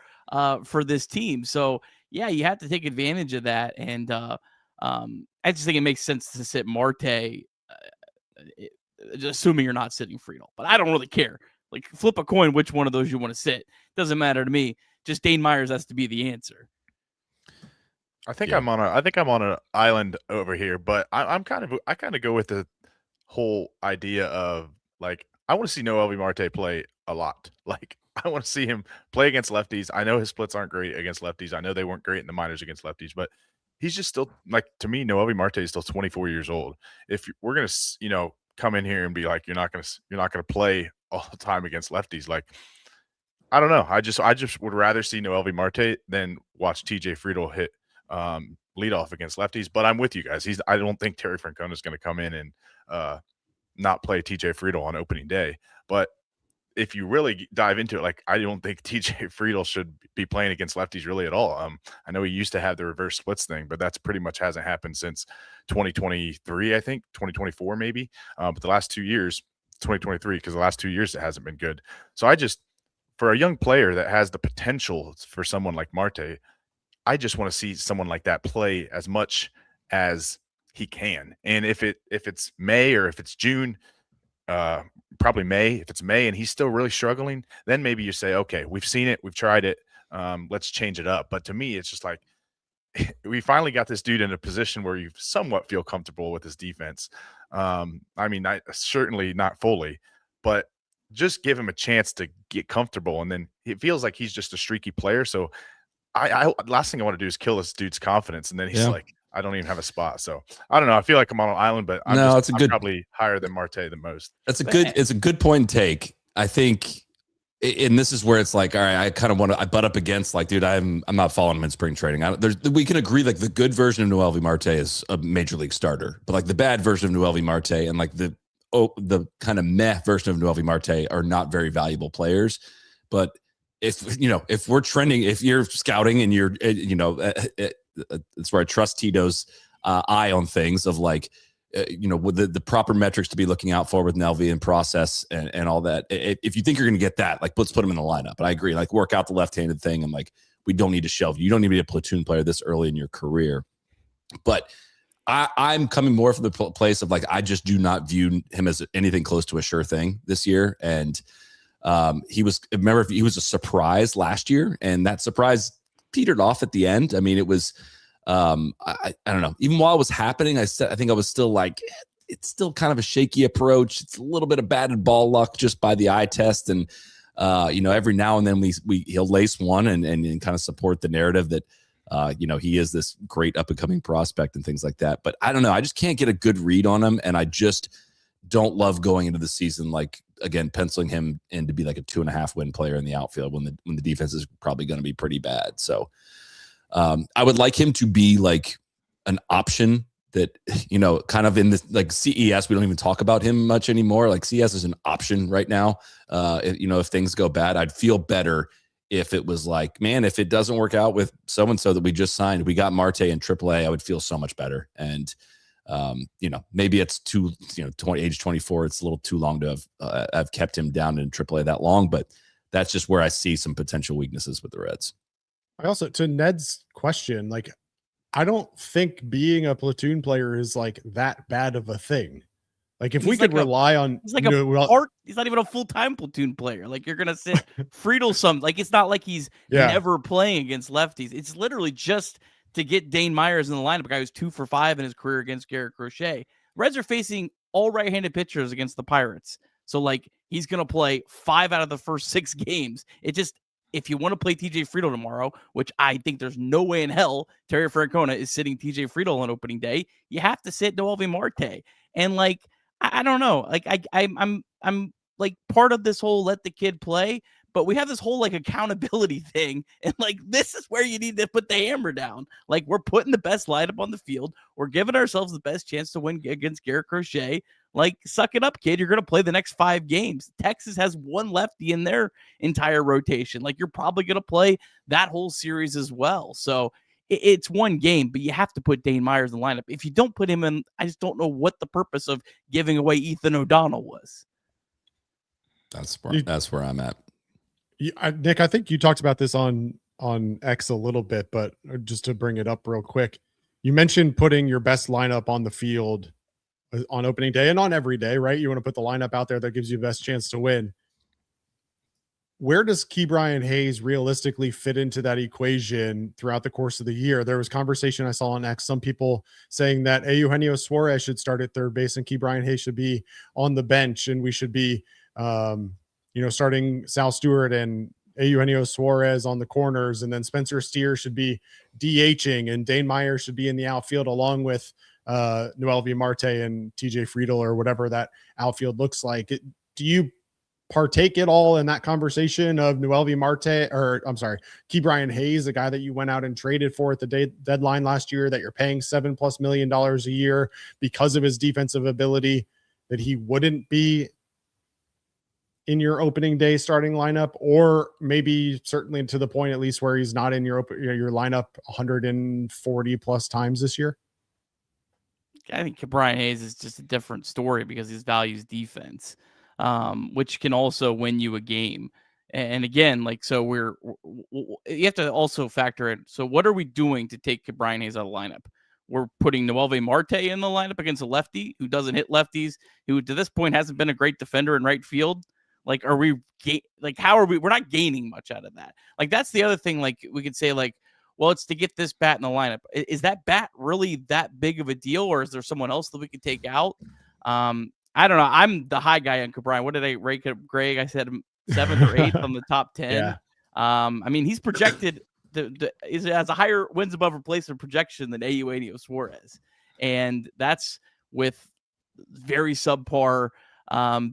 for this team. So yeah, you have to take advantage of that. And I just think it makes sense to sit Marte, assuming you're not sitting Friedl. But I don't really care. Like, flip a coin which one of those you want to sit. Doesn't matter to me. Just Dane Myers has to be the answer. I think I'm on an island over here, but I kind of go with the whole idea of, like, I want to see Noelvi Marte play a lot. Like, I want to see him play against lefties. I know his splits aren't great against lefties. I know they weren't great in the minors against lefties, but he's just still, like, to me, Noelvi Marte is still 24 years old. If we're gonna, come in here and be like, you're not gonna play all the time against lefties, like, I don't know. I just would rather see Noelvi Marte than watch TJ Friedl hit leadoff against lefties. But I'm with you guys. I don't think Terry Francona is going to come in and not play TJ Friedl on opening day. But if you really dive into it, like, I don't think TJ Friedl should be playing against lefties really at all. I know he used to have the reverse splits thing, but that's pretty much hasn't happened since 2023, I think 2024 maybe. But the last 2 years, 2023, because the last 2 years it hasn't been good. So for a young player that has the potential for someone like Marte, I just want to see someone like that play as much as he can. And if it's May or if it's June, probably May. If it's May and he's still really struggling, then maybe you say, okay, we've seen it, we've tried it, let's change it up. But to me, it's just like, we finally got this dude in a position where you somewhat feel comfortable with his defense. I mean, certainly not fully, but just give him a chance to get comfortable. And then it feels like he's just a streaky player. So last thing I want to do is kill this dude's confidence. And then he's like, I don't even have a spot. So I don't know. I feel like I'm on an island, but I'm probably higher than Marte the most. It's a good point to take. I think, and this is where it's like, all right, I kind of want to, I butt up against, like, dude, I'm not following him in spring training. We can agree, like, the good version of Noelvi Marte is a major league starter, but like the bad version of Noelvi Marte and like the kind of meh version of Noelvi Marte are not very valuable players. But if we're trending, if you're scouting and you're, it's where I trust Tito's eye on things of, like, with the proper metrics to be looking out for with Nelvi and process and all that. If you think you're going to get that, like, let's put him in the lineup. But I agree, like, work out the left-handed thing. And, like, we don't need to shelve you. You don't need to be a platoon player this early in your career. But I'm coming more from the place of, like, I just do not view him as anything close to a sure thing this year. And he was a surprise last year, and that surprise petered off at the end. I mean, it was, I don't know. Even while it was happening, I think I was still like, it's still kind of a shaky approach. It's a little bit of batted ball luck just by the eye test. And, every now and then he'll lace one and kind of support the narrative that, he is this great up and coming prospect and things like that. But I don't know. I just can't get a good read on him. And I just don't love going into the season, like, again, penciling him in to be like a 2.5 win player in the outfield when the defense is probably going to be pretty bad. So I would like him to be like an option that, kind of in this, like, CES, we don't even talk about him much anymore. Like, CES is an option right now. If things go bad, I'd feel better if it was like, man, if it doesn't work out with so-and-so that we just signed, we got Marte in AAA, I would feel so much better. And, maybe it's too, age 24, it's a little too long to have kept him down in AAA that long, but that's just where I see some potential weaknesses with the Reds. I also, to Ned's question, like, I don't think being a platoon player is like that bad of a thing. Like, if we could rely on, he's like he's not even a full-time platoon player. Like, you're gonna sit Friedel like it's not like he's never playing against lefties. It's literally just to get Dane Myers in the lineup, a guy who's 2 for 5 in his career against Garrett Crochet. Reds are facing all right-handed pitchers against the Pirates. So, like, he's going to play 5 out of the first 6 games. It just, if you want to play TJ Friedel tomorrow, which I think there's no way in hell Terry Francona is sitting TJ Friedel on opening day, you have to sit Noelvi Marte. And, like, I don't know. Like, I'm like part of this whole let the kid play, but we have this whole like accountability thing. And like, this is where you need to put the hammer down. Like, we're putting the best lineup on the field. We're giving ourselves the best chance to win against Garrett Crochet. Like, suck it up, kid. You're going to play the next 5 games. Texas has 1 lefty in their entire rotation. Like, you're probably going to play that whole series as well. So it's 1 game, but you have to put Dane Myers in the lineup. If you don't put him in, I just don't know what the purpose of giving away Ethan O'Donnell was. That's where I'm at. Nick, I think you talked about this on X a little bit, but just to bring it up real quick, you mentioned putting your best lineup on the field on opening day and on every day, right? You want to put the lineup out there that gives you the best chance to win. Where does Ke'Bryan Hayes realistically fit into that equation throughout the course of the year? There was conversation I saw on X, some people saying that Eugenio Suarez should start at third base and Ke'Bryan Hayes should be on the bench, and we should be, starting Sal Stewart and Eugenio Suarez on the corners, and then Spencer Steer should be DHing, and Dane Myers should be in the outfield along with Noelvi Marte and TJ Friedel, or whatever that outfield looks like. Do you partake at all in that conversation of Noelvi Marte, or I'm sorry, Ke'Bryan Hayes, the guy that you went out and traded for at the deadline last year, that you're paying $7+ million a year because of his defensive ability, that he wouldn't be in your opening day starting lineup, or maybe certainly to the point at least where he's not in your lineup 140 plus times this year? I think Ke'Bryan Hayes is just a different story because he values defense, which can also win you a game. And again, like, so you have to also factor in. So what are we doing to take Ke'Bryan Hayes out of the lineup? We're putting Noelvi Marte in the lineup against a lefty who doesn't hit lefties, who to this point hasn't been a great defender in right field. Like, are we how are we? We're not gaining much out of that. Like, that's the other thing. Like, we could say, like, well, it's to get this bat in the lineup. Is that bat really that big of a deal, or is there someone else that we could take out? I don't know. I'm the high guy on Ke'Bryan. What did I rate Greg? I said 7th or 8th on the top 10. Yeah. I mean, he's projected has a higher wins above replacement projection than Eugenio Suarez, and that's with very subpar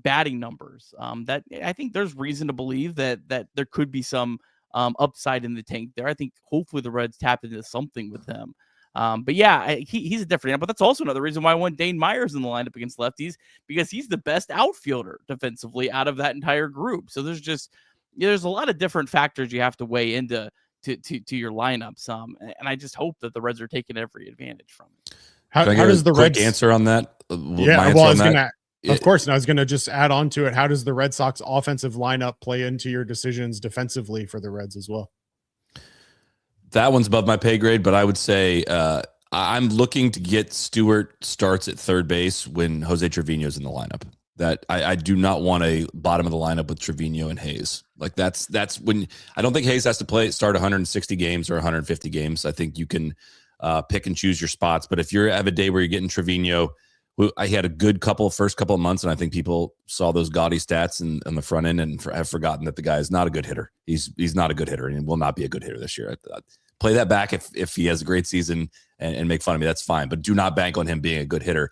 batting numbers. That I think there's reason to believe that there could be some upside in the tank there. I think hopefully the Reds tap into something with him. But yeah, he's a different, but that's also another reason why I want Dane Myers in the lineup against lefties, because he's the best outfielder defensively out of that entire group. So there's a lot of different factors you have to weigh into to your lineups. And I just hope that the Reds are taking every advantage from it. How does the Reds answer on that? Of course, and I was going to just add on to it. How does the Red Sox offensive lineup play into your decisions defensively for the Reds as well? That one's above my pay grade, but I would say I'm looking to get Stewart starts at third base when Jose Trevino's in the lineup. That I do not want a bottom of the lineup with Trevino and Hayes. Like, that's when I don't think Hayes has to start 160 games or 150 games. I think you can pick and choose your spots. But if you have a day where you're getting Trevino, I had a good first couple of months, and I think people saw those gaudy stats in the front end and have forgotten that the guy is not a good hitter. He's not a good hitter, and will not be a good hitter this year. Play that back if he has a great season and make fun of me. That's fine, but do not bank on him being a good hitter.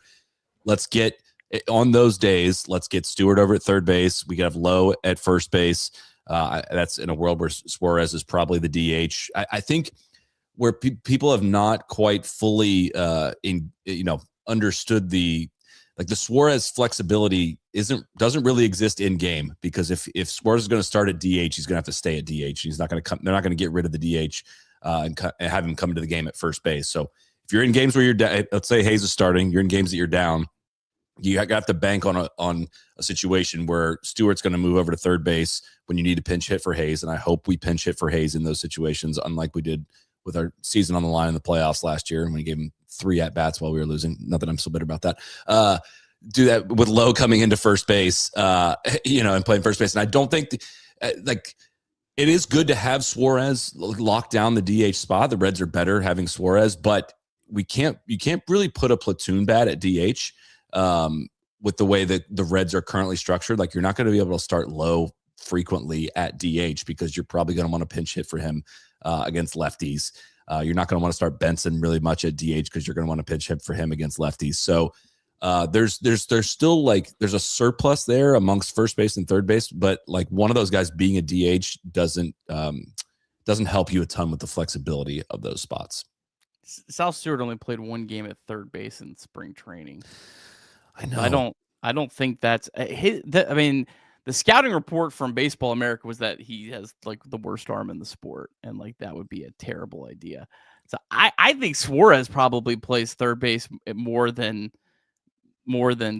Let's get on those days. Let's get Stewart over at third base. We could have Lowe at first base. That's in a world where Suarez is probably the DH. I think where people have not quite fully understood the Suarez flexibility doesn't really exist in game, because if Suarez is going to start at DH, he's going to have to stay at DH. He's not going to come. They're not going to get rid of the DH and have him come to the game at first base. So if you're in games where you're let's say Hayes is starting, you're in games that you're down, You have to bank on a situation where Stewart's going to move over to third base when you need to pinch hit for Hayes. And I hope we pinch hit for Hayes in those situations, unlike we did with our season on the line in the playoffs last year. And we gave him 3 at-bats while we were losing. Not that I'm so bitter about that. Do that with Lowe coming into first base, and playing first base. And I don't think it is good to have Suarez lock down the DH spot. The Reds are better having Suarez, but you can't really put a platoon bat at DH. With the way that the Reds are currently structured, like you're not going to be able to start Lowe frequently at DH because you're probably going to want to pinch hit for him against lefties. You're not going to want to start Benson really much at DH because you're going to want to pinch hit for him against lefties. So there's still there's a surplus there amongst first base and third base, but like one of those guys being a DH doesn't help you a ton with the flexibility of those spots. Sal Stewart only played 1 game at third base in spring training. I know. I don't think that's the scouting report from Baseball America was that he has like the worst arm in the sport, and like that would be a terrible idea. So I think Suarez probably plays third base more than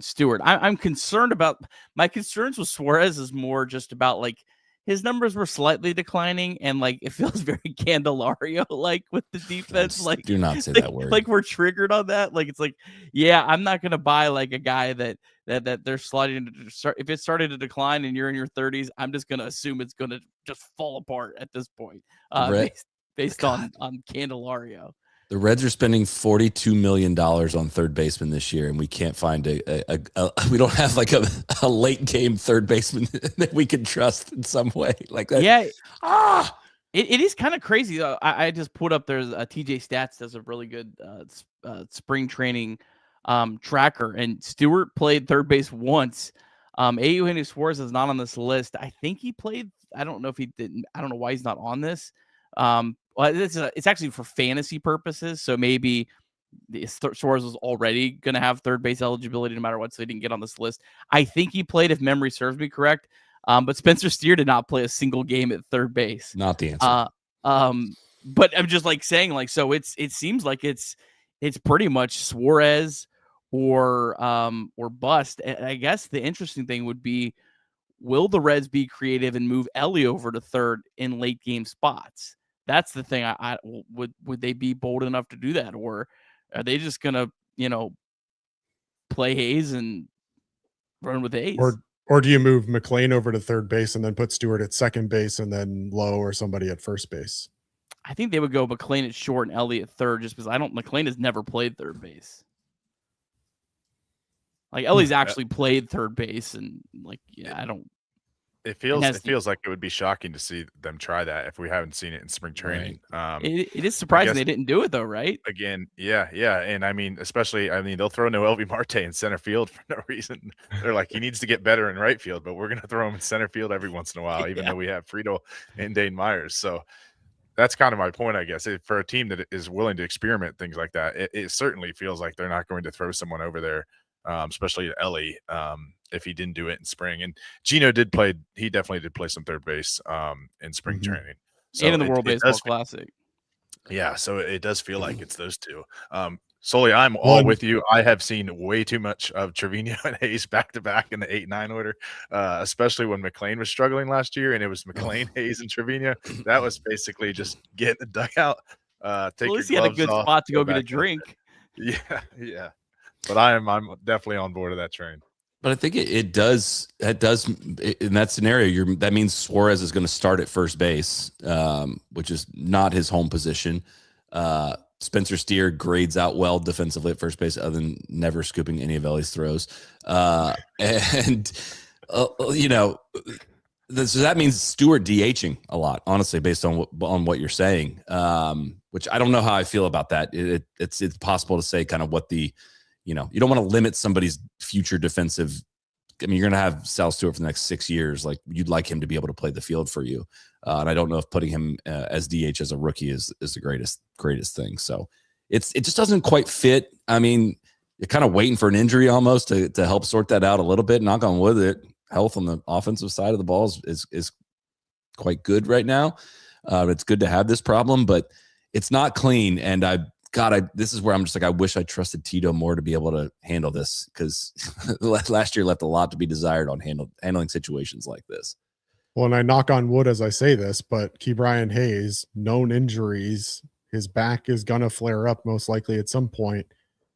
Stewart. I'm concerned about my concerns with Suarez is more just about like his numbers were slightly declining, and like it feels very Candelario like with the defense. Like, do not say that word. Like we're triggered on that. Like it's like, yeah, I'm not gonna buy like a guy that they're sliding to start. If it started to decline and you're in your 30s, I'm just gonna assume it's gonna just fall apart at this point, based on Candelario. The Reds are spending $42 million on third baseman this year, and we can't find we don't have like a late game third baseman that we can trust in some way like that. Yeah. It is kind of crazy though. I just put up there's TJ Stats does a really good spring training tracker, and Stewart played third base once. Eugenio Suarez is not on this list. I think he played. I don't know if he didn't. I don't know why he's not on this. Well, it's actually for fantasy purposes, so maybe Suarez was already going to have third base eligibility no matter what, so he didn't get on this list. I think he played, if memory serves me correct, but Spencer Steer did not play a single game at third base. Not the answer. But I'm just like saying, like, so it seems like it's pretty much Suarez or bust. And I guess the interesting thing would be, will the Reds be creative and move Ellie over to third in late game spots? That's the thing. Would they be bold enough to do that, or are they just gonna play Hayes and run with Hayes? Or do you move McLean over to third base and then put Stewart at second base and then Lowe or somebody at first base? I think they would go McLean at short and Ellie at third, just because McLean has never played third base. Like Ellie's actually played third base, and I don't. It feels like it would be shocking to see them try that if we haven't seen it in spring training. Right. It is surprising they didn't do it though, right? Again, yeah, and they'll throw Noelvi Marte in center field for no reason. They're like, he needs to get better in right field, but we're going to throw him in center field every once in a while, even though we have Friedel and Dane Myers. So that's kind of my point, I guess. For a team that is willing to experiment things like that, it certainly feels like they're not going to throw someone over there, especially Ellie. If he didn't do it in spring. And Gino he definitely did play some third base in spring training. So and in the World Baseball Classic. Yeah, so it does feel like it's those two. Sully, I'm all with you. I have seen way too much of Trevino and Hayes back-to-back in the 8-9 order, especially when McLean was struggling last year, and it was McLean, Hayes, and Trevino. That was basically just get in the dugout, take your gloves off. At least he had a good spot to go get a drink. Yeah. But I'm definitely on board of that train. But I think it does in that scenario. That means Suarez is going to start at first base, which is not his home position. Spencer Steer grades out well defensively at first base, other than never scooping any of Ellie's throws. So that means Stewart DHing a lot, honestly, based on what you're saying. Which I don't know how I feel about that. It's possible to say kind of what the. You don't want to limit somebody's future defensive. I mean, you're going to have Sal Stewart for the next 6 years. Like, you'd like him to be able to play the field for you. And I don't know if putting him as DH as a rookie is the greatest thing. So it just doesn't quite fit. I mean, you're kind of waiting for an injury almost to help sort that out a little bit. Knock on wood, health on the offensive side of the ball is quite good right now. It's good to have this problem, but it's not clean. And God, this is where I'm just like, I wish I trusted Tito more to be able to handle this, because last year left a lot to be desired on handling situations like this. Well, and I knock on wood as I say this, but Ke'Bryan Hayes, known injuries, his back is going to flare up most likely at some point.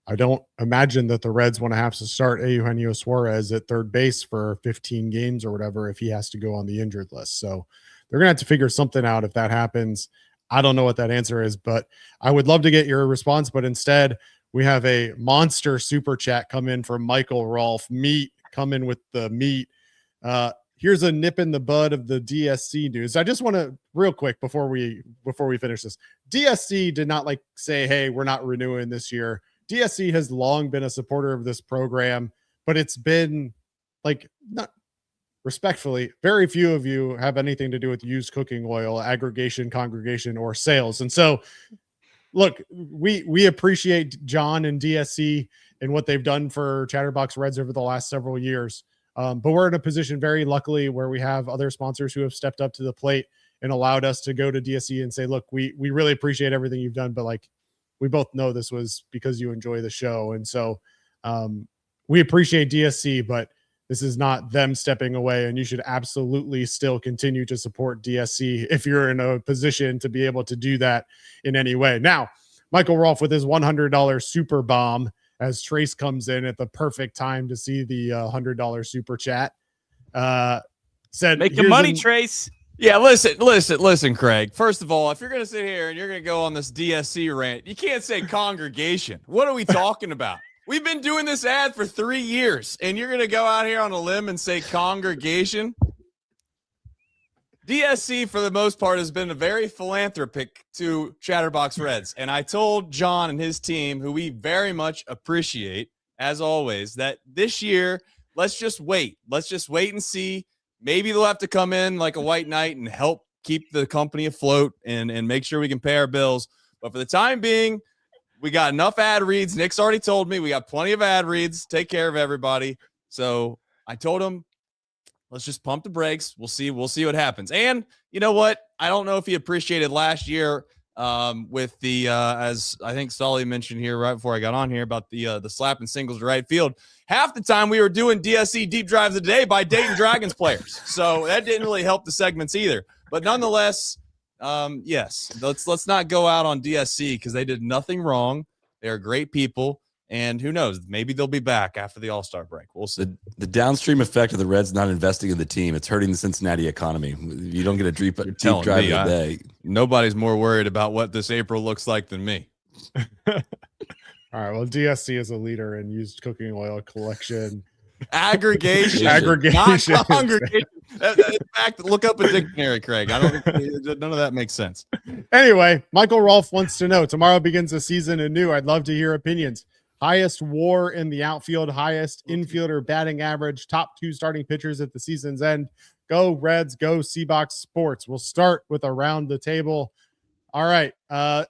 I don't imagine that the Reds want to have to start Eugenio Suarez at third base for 15 games or whatever if he has to go on the injured list. So they're going to have to figure something out if that happens. I don't know what that answer is, but I would love to get your response. But instead, we have a monster super chat come in from Michael Rolfe. Meat, come in with the meat. Here's a nip in the bud of the DSC news. I just want to real quick before we finish this. DSC did not like say, hey, we're not renewing this year. DSC has long been a supporter of this program, but it's been like, not respectfully, very few of you have anything to do with used cooking oil, aggregation, congregation, or sales. And so look, we appreciate John and DSC and what they've done for Chatterbox Reds over the last several years. But we're in a position, very luckily, where we have other sponsors who have stepped up to the plate and allowed us to go to DSC and say, look, we really appreciate everything you've done, but like, we both know this was because you enjoy the show. And so we appreciate DSC, but this is not them stepping away, and you should absolutely still continue to support DSC if you're in a position to be able to do that in any way. Now, Michael Rolfe with his $100 super bomb as Trace comes in at the perfect time to see the $100 super chat. Said, make your money, Trace. Yeah, listen, Craig. First of all, if you're going to sit here and you're going to go on this DSC rant, you can't say congregation. What are we talking about? We've been doing this ad for 3 years, and you're going to go out here on a limb and say congregation? DSC, for the most part, has been a very philanthropic to Chatterbox Reds. And I told John and his team, who we very much appreciate, as always, that this year, let's just wait. Let's just wait and see. Maybe they'll have to come in like a white knight and help keep the company afloat and make sure we can pay our bills. But for the time being, we got enough ad reads. Nick's already told me we got plenty of ad reads. Take care of everybody. So I told him, let's just pump the brakes. We'll see what happens. And you know what? I don't know if he appreciated last year with the as I think Sully mentioned here right before I got on here about the slapping singles to right field. Half the time we were doing DSC deep drives a day by Dayton Dragons players. So that didn't really help the segments either. But nonetheless, yes, let's not go out on DSC because they did nothing wrong. They're great people. And who knows? Maybe they'll be back after the All-Star break. We'll see. The downstream effect of the Reds not investing in the team, it's hurting the Cincinnati economy. You don't get a deep drive a day. Nobody's more worried about what this April looks like than me. All right. Well, DSC is a leader in used cooking oil collection. Aggregation. Not congregation. In fact, look up a dictionary, Craig. I don't think none of that makes sense. Anyway, Michael Rolfe wants to know, tomorrow begins the season anew. I'd love to hear opinions. Highest WAR in the outfield, highest infielder batting average, top 2 starting pitchers at the season's end. Go Reds, go Seabox Sports. We'll start with around the table. All right,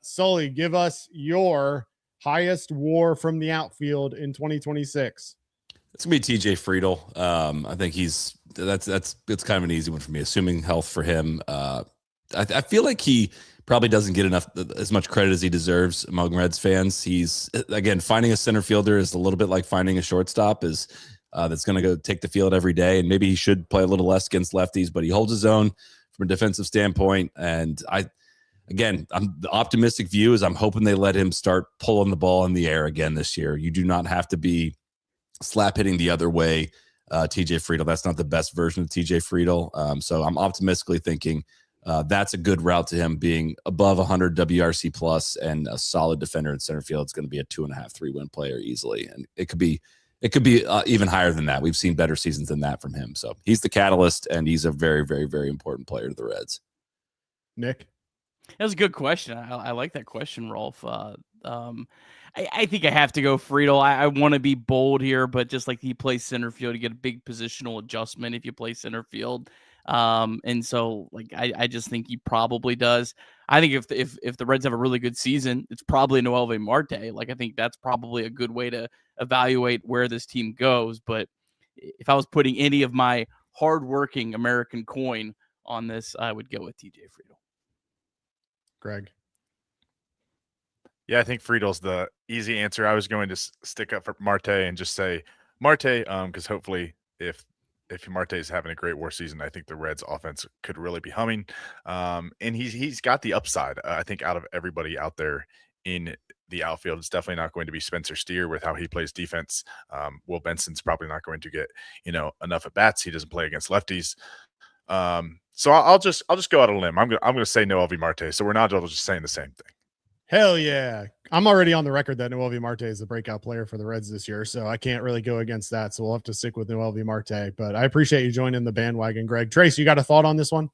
Sully, give us your highest WAR from the outfield in 2026. It's gonna be TJ Friedel. I think it's kind of an easy one for me, assuming health for him. I feel like he probably doesn't get as much credit as he deserves among Reds fans. He's, again, finding a center fielder is a little bit like finding a shortstop that's going to go take the field every day. And maybe he should play a little less against lefties, but he holds his own from a defensive standpoint. And the optimistic view is I'm hoping they let him start pulling the ball in the air again this year. You do not have to be slap hitting the other way. TJ Friedel, that's not the best version of TJ Friedel. So I'm optimistically thinking that's a good route to him being above 100 WRC plus and a solid defender in center field. It's going to be a 2.5, 3-win player easily. And it could be even higher than that. We've seen better seasons than that from him. So he's the catalyst, and he's a very, very, very important player to the Reds. Nick? That's a good question. I like that question, Rolf. I think I have to go Friedel. I want to be bold here, but just like he plays center field, you get a big positional adjustment if you play center field. And so like I just think he probably does. I think if the Reds have a really good season, it's probably Noelvi Marte. Like I think that's probably a good way to evaluate where this team goes. But if I was putting any of my hardworking American coin on this, I would go with TJ Friedel. Greg? Yeah, I think Friedel's the easy answer. I was going to stick up for Marte and just say Marte, because hopefully if Marte is having a great WAR season, I think the Reds offense could really be humming. And he's got the upside. I think out of everybody out there in the outfield, it's definitely not going to be Spencer Steer with how he plays defense. Will Benson's probably not going to get enough at bats. He doesn't play against lefties. So I'll just go out on a limb. I'm gonna say no Noelvi Marte. So we're not all just saying the same thing. Hell yeah. I'm already on the record that Noelvi Marte is the breakout player for the Reds this year, so I can't really go against that. So we'll have to stick with Noelvi Marte. But I appreciate you joining the bandwagon, Greg. Trace, you got a thought on this one?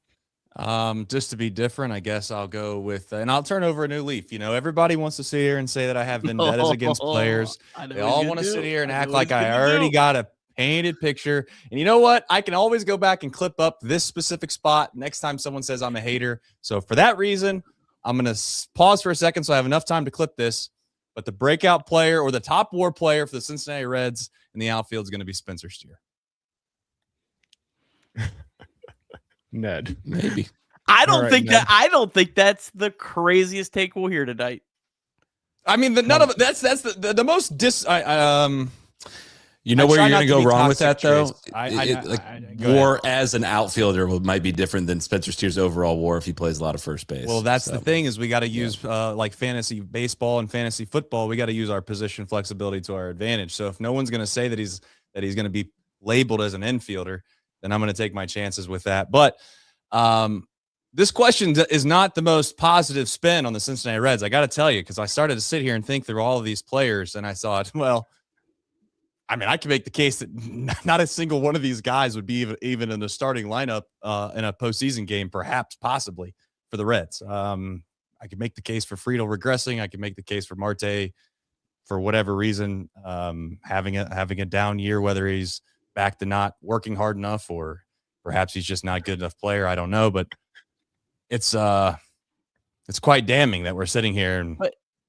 Just to be different, I guess I'll go with, and I'll turn over a new leaf. Everybody wants to sit here and say that I have vendettas against players. They all want to sit here and act like I already got a painted picture. And you know what? I can always go back and clip up this specific spot next time someone says I'm a hater. So for that reason, I'm going to pause for a second so I have enough time to clip this. But the breakout player or the top WAR player for the Cincinnati Reds in the outfield is going to be Spencer Steer. Ned, Maybe. I don't think Ned. that. I don't think that's the craziest take we'll hear tonight. I mean, none of it. That's the most You know I where try you're going not to to go be wrong with that, toxic, though? Trace. Go WAR as an outfielder might be different than Spencer Steer's overall WAR if he plays a lot of first base. Well, that's the thing is we got to use like fantasy baseball and fantasy football. We got to use our position flexibility to our advantage. So if no one's going to say that he's going to be labeled as an infielder, then I'm going to take my chances with that. But this question is not the most positive spin on the Cincinnati Reds. I got to tell you, because I started to sit here and think through all of these players, and I thought, well, I mean, I can make the case that not a single one of these guys would be even in the starting lineup in a postseason game, perhaps, possibly, for the Reds. I could make the case for Friedel regressing. I could make the case for Marte, for whatever reason, having a down year, whether he's back to not working hard enough or perhaps he's just not a good enough player. I don't know, but it's quite damning that we're sitting here and.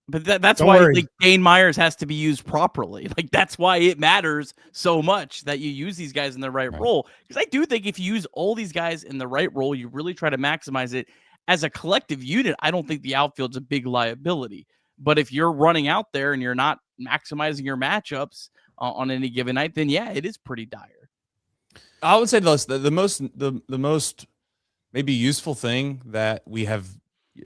But that's Don't why worry. like Dane Myers has to be used properly. Like that's why it matters so much that you use these guys in the right role. Because I do think if you use all these guys in the right role, you really try to maximize it as a collective unit. I don't think the outfield's a big liability. But if you're running out there and you're not maximizing your matchups on any given night, then yeah, it is pretty dire. I would say the most maybe useful thing that we have.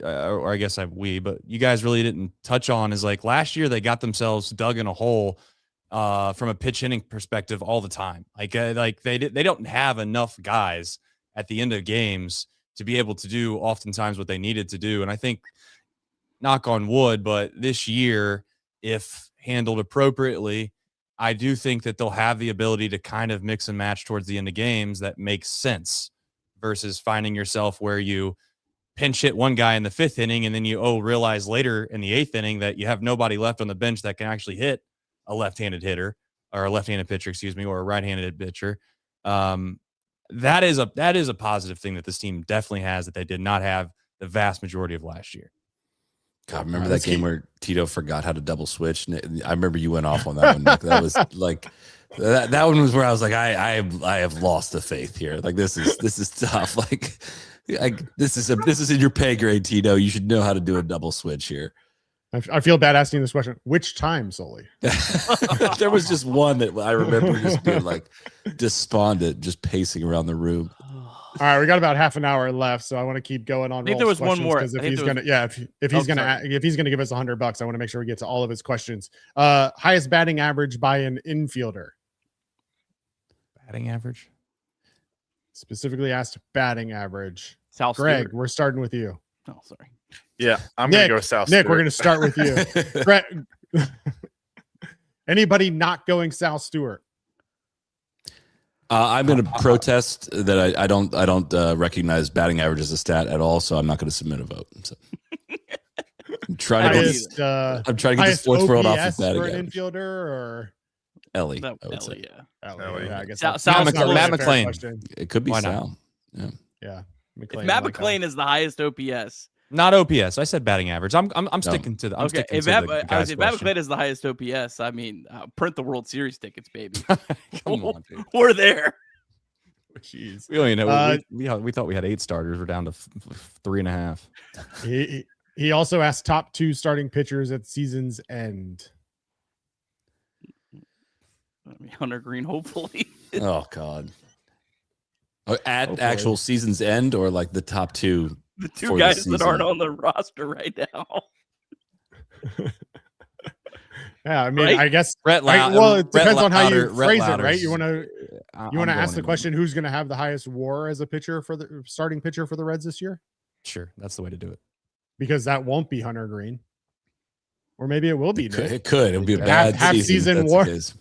Or I guess but you guys really didn't touch on is like last year they got themselves dug in a hole from a pitch hitting perspective all the time. Like they don't have enough guys at the end of games to be able to do oftentimes what they needed to do. And I think, knock on wood, but this year, if handled appropriately, I do think that they'll have the ability to kind of mix and match towards the end of games that makes sense versus finding yourself where you pinch hit one guy in the 5th inning, and then you realize later in the 8th inning that you have nobody left on the bench that can actually hit a left-handed hitter or a left-handed pitcher, or a right-handed pitcher. That is a positive thing that this team definitely has that they did not have the vast majority of last year. God, remember that game where Tito forgot how to double switch? I remember you went off on that one, Nick. That was like that one was where I was like, I have lost the faith here. Like this is tough. Like this is in your pay grade, Tito. You should know how to do a double switch here. I feel bad asking this question. Which time, Sully? There was just one that I remember just being like despondent, just pacing around the room. All right, we got about half an hour left, so I want to keep going on. I think there was one more. Because if he's gonna give us $100, I want to make sure we get to all of his questions. Highest batting average by an infielder. Batting average. Specifically asked batting average. Sal Greg, Stewart. we're starting with you. Oh, sorry. Yeah, I'm going to go with South Stewart. Nick, we're going to start with you. Greg, anybody not going Sal Stewart? I'm going to protest that I don't recognize batting average as a stat at all, so I'm not going to submit a vote. So. I'm trying to get the sports world off of batting for an average. infielder or Ellie, No, I would say. yeah. Ellie. Yeah, I guess Sal- that's Sal- not really Matt a fair McClain. question. It could be Why not? Sal. Yeah. Yeah, If Matt McClain is the highest OPS. Not OPS. I said batting average. I'm sticking to the. I'm Okay, sticking if to Matt, the I was guy's if Matt question. McClain is the highest OPS, I mean, print the World Series tickets, baby. Come on, dude. We're there. Jeez. We only know we thought we had 8 starters. We're down to 3.5. He also asked top 2 starting pitchers at season's end. Hunter Green, hopefully. Oh God. At Hopefully. actual season's end, or like the top 2? The for 2 guys that season? aren't on the roster right now. Yeah, I mean, Right? I guess. Brett Well, it Brett depends on how you Lauder- phrase it, Lauder's- right? You want to I'm ask the going question: who's going to have the highest WAR as a pitcher for the starting pitcher for the Reds this year? Sure, that's the way to do it. Because that won't be Hunter Green, or maybe it will be. Nick. It could. It'll be a Half- bad half season. season if that's WAR. the case.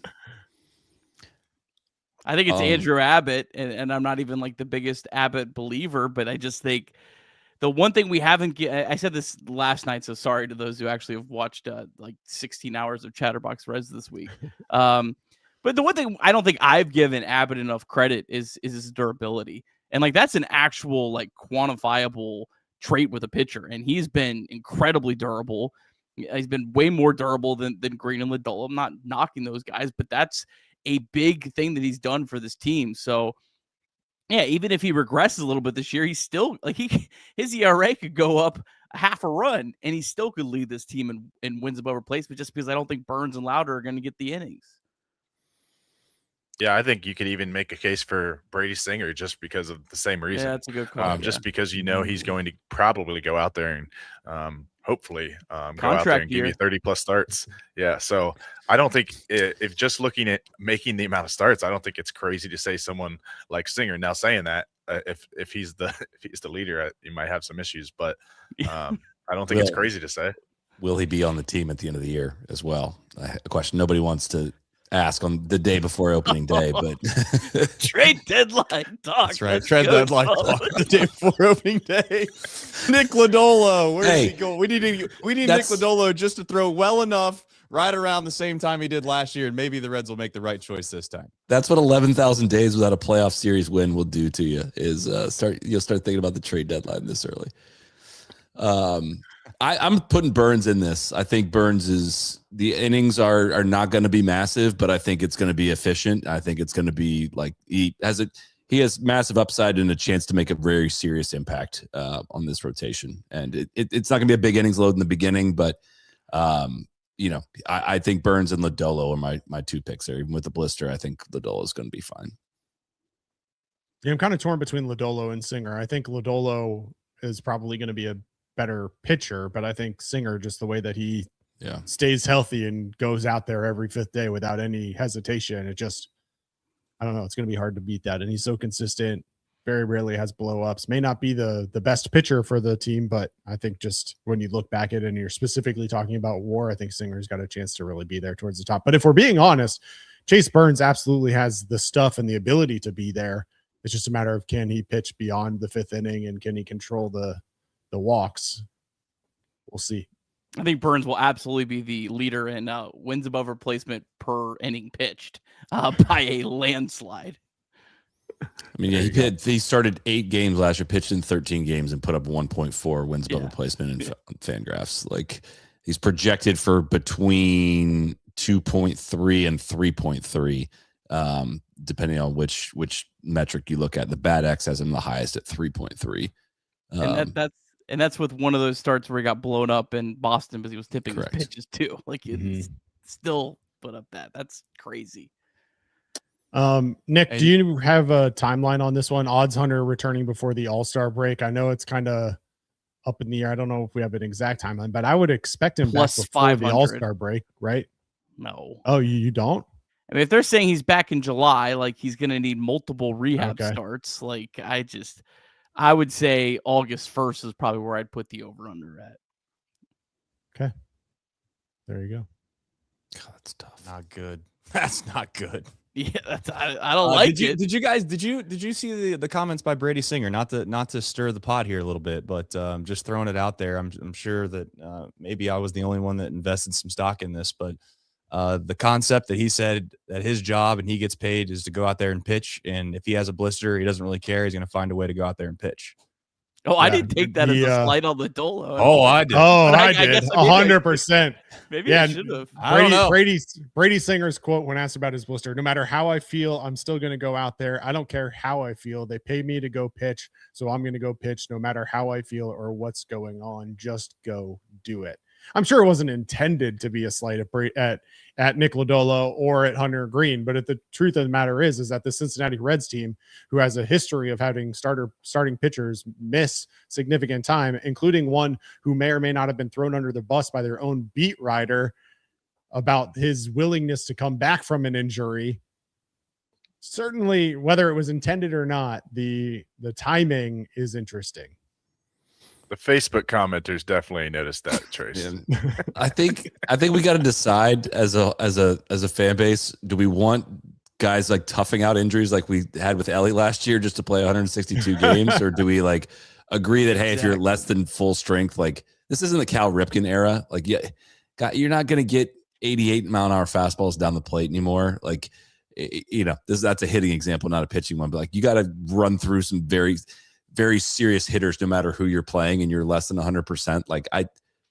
I think it's Um, Andrew Abbott, and I'm not even like the biggest Abbott believer, but I just think the one thing we haven't I said this last night, so sorry to those who actually have watched like 16 hours of Chatterbox Reds this week. But the one thing I don't think I've given Abbott enough credit is his durability. And like that's an actual like quantifiable trait with a pitcher. And he's been incredibly durable. He's been way more durable than Green and Lodolo. I'm not knocking those guys, but that's a big thing that he's done for this team. So yeah, even if he regresses a little bit this year, he's still like his ERA could go up half a run and he still could lead this team in wins above replacement, just because I don't think Burns and Lauder are going to get the innings. Yeah, I think you could even make a case for Brady Singer just because of the same reason. Yeah, that's a good call. Just because he's going to probably go out there and hopefully go out there Contract and give you 30+ starts. Yeah, so I don't think if just looking at making the amount of starts, I don't think it's crazy to say someone like Singer. Now saying that if he's the leader, he might have some issues, but I don't think it's crazy to say. Will he be on the team at the end of the year as well? A question nobody wants to ask on the day before opening day, but trade deadline talk. That's right. Let's Trade go, deadline Sullivan. talk the day before opening day. Nick Lodolo, where's Hey, he going? We need Nick that's- Lodolo just to throw well enough right around the same time he did last year, and maybe the Reds will make the right choice this time. that's what 11,000 days without a playoff series win will do to you. Is you'll start thinking about the trade deadline this early. I'm putting Burns in this. I think the innings are not going to be massive, but I think it's going to be efficient. I think it's going to be like he has massive upside and a chance to make a very serious impact on this rotation. And it's not going to be a big innings load in the beginning, but I think Burns and Lodolo are my 2 picks there. Even with the blister, I think Lodolo is going to be fine. Yeah, I'm kind of torn between Lodolo and Singer. I think Lodolo is probably going to be a better pitcher, but I think Singer, just the way that he stays healthy and goes out there every 5th day without any hesitation, I don't know, it's going to be hard to beat that. And he's so consistent, very rarely has blow ups. May not be the best pitcher for the team, but I think just when you look back at it and you're specifically talking about WAR, I think Singer's got a chance to really be there towards the top. But if we're being honest, Chase Burns absolutely has the stuff and the ability to be there. It's just a matter of, can he pitch beyond the 5th inning and can he control the walks? We'll see. I think Burns will absolutely be the leader in wins above replacement per inning pitched by a landslide. I mean, he started 8 games last year, pitched in 13 games, and put up 1.4 wins above replacement in Fangraphs. Like, he's projected for between 2.3 and 3.3, depending on which metric you look at. The Bad X has him the highest at 3.3. And that's with one of those starts where he got blown up in Boston because he was tipping Correct. his pitches too. Like it's still put up that. That's crazy. Nick, do you have a timeline on this one? Odds Hunter returning before the All-Star break. I know it's kind of up in the air. I don't know if we have an exact timeline, but I would expect him Plus back before the 500. All-Star break, right? No. Oh, you don't? I mean, if they're saying he's back in July, like he's going to need multiple rehab Okay. starts. Like I would say August 1st is probably where I'd put the over-under at. Okay. There you go. God, that's tough. Not good. That's not good. Yeah, I don't like it. Did you see the comments by Brady Singer? Not to stir the pot here a little bit, but just throwing it out there. I'm sure that maybe I was the only one that invested some stock in this, but the concept that he said that his job and he gets paid is to go out there and pitch, and if he has a blister, he doesn't really care. He's going to find a way to go out there and pitch. Oh, I Yeah, didn't take that as the, a slight on the Dolo. Oh, I did. Oh, But I I did. guess maybe I- 100%. Maybe Yeah, I should have. I don't know. Brady Singer's quote when asked about his blister: "No matter how I feel, I'm still going to go out there. I don't care how I feel. They pay me to go pitch, so I'm going to go pitch no matter how I feel or what's going on. Just go do it." I'm sure it wasn't intended to be a slight at Nick Lodolo or at Hunter Green, but the truth of the matter is that the Cincinnati Reds team, who has a history of having starting pitchers miss significant time, including one who may or may not have been thrown under the bus by their own beat writer about his willingness to come back from an injury. Certainly, whether it was intended or not, the timing is interesting. The Facebook commenters definitely noticed that, Trace. Yeah. I think we got to decide as a fan base, do we want guys like toughing out injuries like we had with Ellie last year just to play 162 games, or do we like agree that hey, if you're less than full strength, like this isn't the Cal Ripken era, like you're not going to get 88-mile-an-hour fastballs down the plate anymore. Like, you know, that's a hitting example, not a pitching one, but like you got to run through some very, very serious hitters no matter who you're playing, and you're less than 100%. Like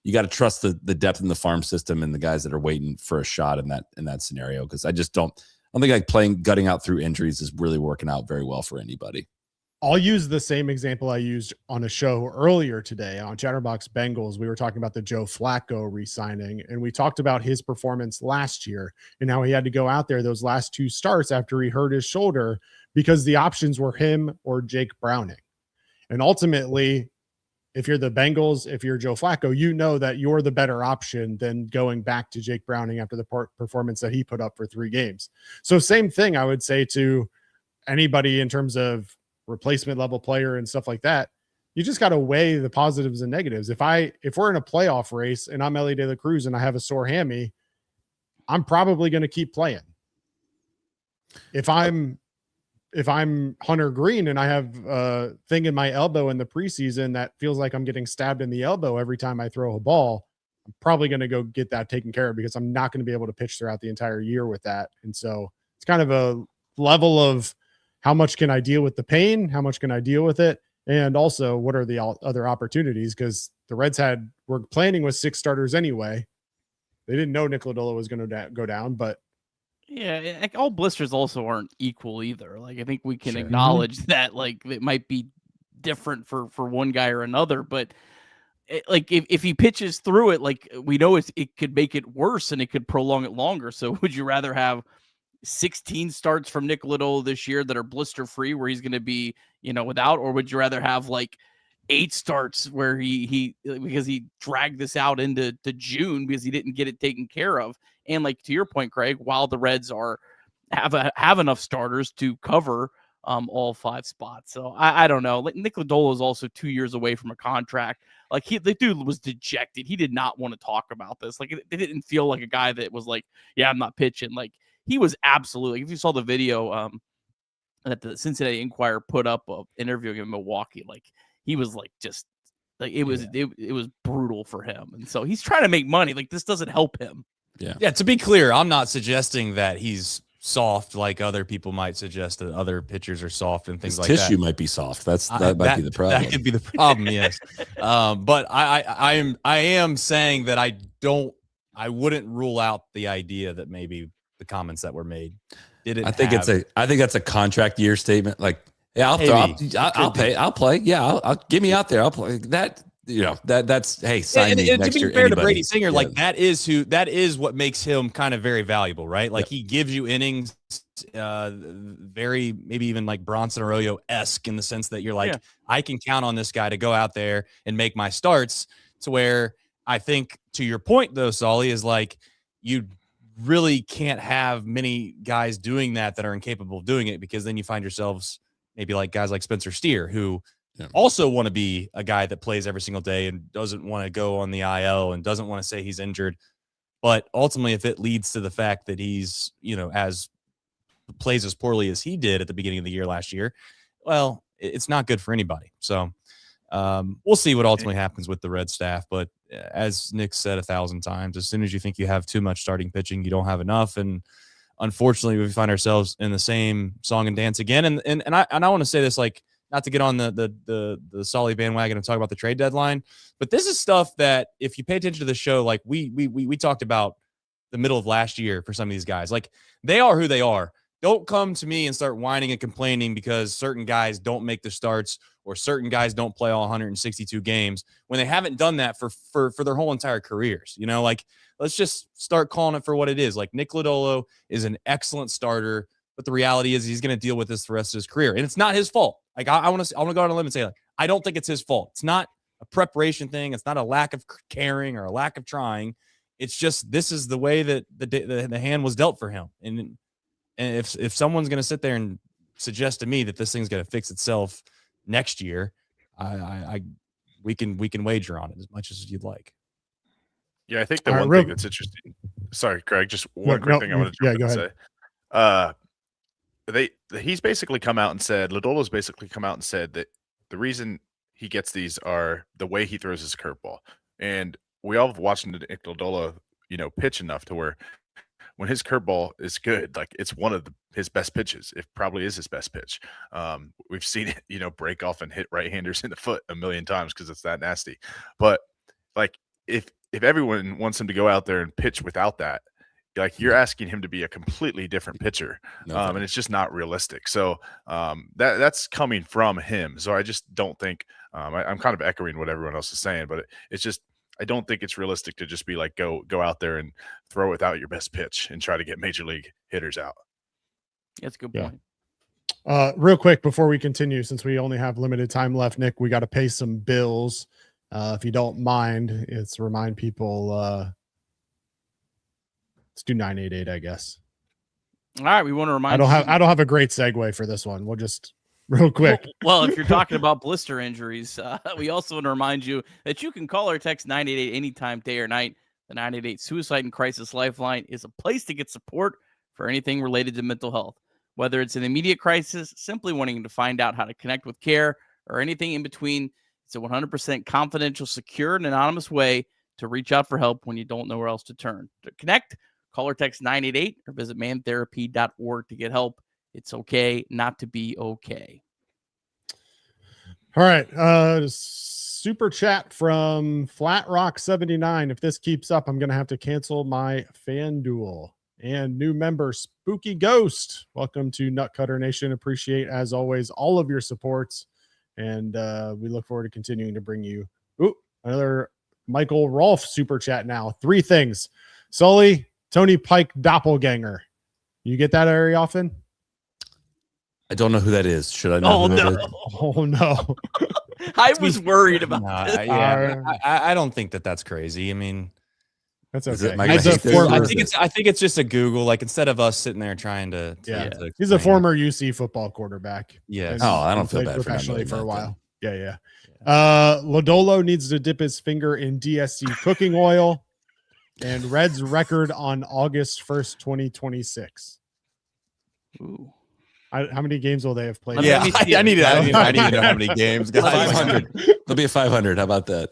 you got to trust the depth in the farm system and the guys that are waiting for a shot in that scenario, because I don't think like gutting out through injuries is really working out very well for anybody. I'll use the same example I used on a show earlier today on Chatterbox Bengals. We were talking about the Joe Flacco re-signing, and we talked about his performance last year and how he had to go out there those last two starts after he hurt his shoulder because the options were him or Jake Browning. And ultimately, if you're the Bengals, if you're Joe Flacco, you know that you're the better option than going back to Jake Browning after the performance that he put up for 3 games. So same thing I would say to anybody in terms of replacement level player and stuff like that. You just got to weigh the positives and negatives. If we're in a playoff race and I'm Ellie De La Cruz and I have a sore hammy, I'm probably going to keep playing. If I'm Hunter Green and I have a thing in my elbow in the preseason that feels like I'm getting stabbed in the elbow every time I throw a ball, I'm probably going to go get that taken care of because I'm not going to be able to pitch throughout the entire year with that. And so it's kind of a level of how much can I deal with the pain? How much can I deal with it? And also, what are the other opportunities? Because the Reds were planning with 6 starters anyway. They didn't know Nick Lodolo was going to go down, but Yeah, like all blisters also aren't equal either. Like I think we can Sure. acknowledge that like it might be different for one guy or another, but like if he pitches through it, like we know it could make it worse and it could prolong it longer. So would you rather have 16 starts from Nick Lodolo this year that are blister free where he's going to be, without, or would you rather have like 8 starts where he because he dragged this out into June because he didn't get it taken care of? And like to your point, Craig, while the Reds have enough starters to cover all 5 spots. So I don't know. Like Nick Lodolo is also 2 years away from a contract. Like the dude was dejected. He did not want to talk about this. Like it didn't feel like a guy that was like, yeah, I'm not pitching. Like he was absolutely, if you saw the video that the Cincinnati Enquirer put up of interviewing him in Milwaukee, like he was like just like it was brutal for him. And so he's trying to make money. Like this doesn't help him. Yeah. To be clear, I'm not suggesting that he's soft like other people might suggest that other pitchers are soft and things like that. Tissue might be soft. That might be the problem. That could be the problem. Yes. But I am saying that I wouldn't rule out the idea that maybe the comments that were made didn't. I think that's a contract year statement. Like, yeah, I'll play. Yeah, I'll get me out there. I'll play that. That's hey, sign me next year. To be fair to Brady Singer, like that is what makes him kind of very valuable, right? Like he gives you innings, very maybe even like Bronson Arroyo-esque in the sense that you're like, I can count on this guy to go out there and make my starts. To where I think to your point though, Solly, is like you really can't have many guys doing that are incapable of doing it, because then you find yourselves maybe like guys like Spencer Steer who also want to be a guy that plays every single day and doesn't want to go on the IL and doesn't want to say he's injured. But ultimately, if it leads to the fact that he's, plays as poorly as he did at the beginning of the year last year, well, it's not good for anybody. So we'll see what ultimately happens with the Red staff. But as Nick said 1,000 times, as soon as you think you have too much starting pitching, you don't have enough. And unfortunately, we find ourselves in the same song and dance again. And I want to say this, like, not to get on the Solly bandwagon and talk about the trade deadline, but this is stuff that if you pay attention to the show, like we talked about the middle of last year for some of these guys, like they are who they are. Don't come to me and start whining and complaining because certain guys don't make the starts or certain guys don't play all 162 games when they haven't done that for their whole entire careers. You know, like let's just start calling it for what it is. Like Nick Lodolo is an excellent starter, but the reality is he's going to deal with this the rest of his career, and it's not his fault. Like I want to go on a limb and say, like, I don't think it's his fault. It's not a preparation thing. It's not a lack of caring or a lack of trying. It's just this is the way that the hand was dealt for him. And if someone's going to sit there and suggest to me that this thing's going to fix itself next year, we can wager on it as much as you'd like. Yeah, I think the one thing that's interesting. Sorry, Craig. Just one quick thing I want to jump in and say. He's basically come out and said, Lodolo's basically come out and said that the reason he gets these are the way he throws his curveball. And we all have watched Nick Lodolo, pitch enough to where when his curveball is good, like it's one of his best pitches. It probably is his best pitch. We've seen it, break off and hit right-handers in the foot a million times because it's that nasty. But like if everyone wants him to go out there and pitch without that, like you're asking him to be a completely different pitcher, and it's just not realistic. So that's coming from him. So I just don't think I'm kind of echoing what everyone else is saying, but it's just I don't think it's realistic to just be like go out there and throw without your best pitch and try to get major league hitters out. That's a good point. Real quick before we continue, since we only have limited time left, Nick, we got to pay some bills. If you don't mind, it's remind people. Let's do 988, I guess. All right, we want to remind. I don't have a great segue for this one. We'll just real quick. Well, if you're talking about blister injuries, we also want to remind you that you can call or text 988 anytime, day or night. The 988 Suicide and Crisis Lifeline is a place to get support for anything related to mental health. Whether it's an immediate crisis, simply wanting to find out how to connect with care, or anything in between, it's a 100% confidential, secure, and anonymous way to reach out for help when you don't know where else to turn. To connect, call or text 988 or visit mantherapy.org to get help. It's okay not to be okay. All right. Super chat from Flat Rock 79. If this keeps up, I'm going to have to cancel my FanDuel. And new member Spooky Ghost. Welcome to Nutcutter Nation. Appreciate, as always, all of your supports. And we look forward to continuing to bring you another Michael Rolfe super chat now. 3 things. Sully, Tony Pike doppelganger. You get that very often? I don't know who that is. Should I know? Oh no. I was worried about this. I don't think that's crazy. I mean, that's okay. I think it's just a Google. Like instead of us sitting there trying to he's a former UC football quarterback. Yes. I don't feel bad professionally for a while. Yeah. Lodolo needs to dip his finger in DSC cooking oil. And Reds record on August 1st, 2026 Ooh. How many games will they have played? Yeah, I need to know how many games. 500. There'll be a 500. How about that?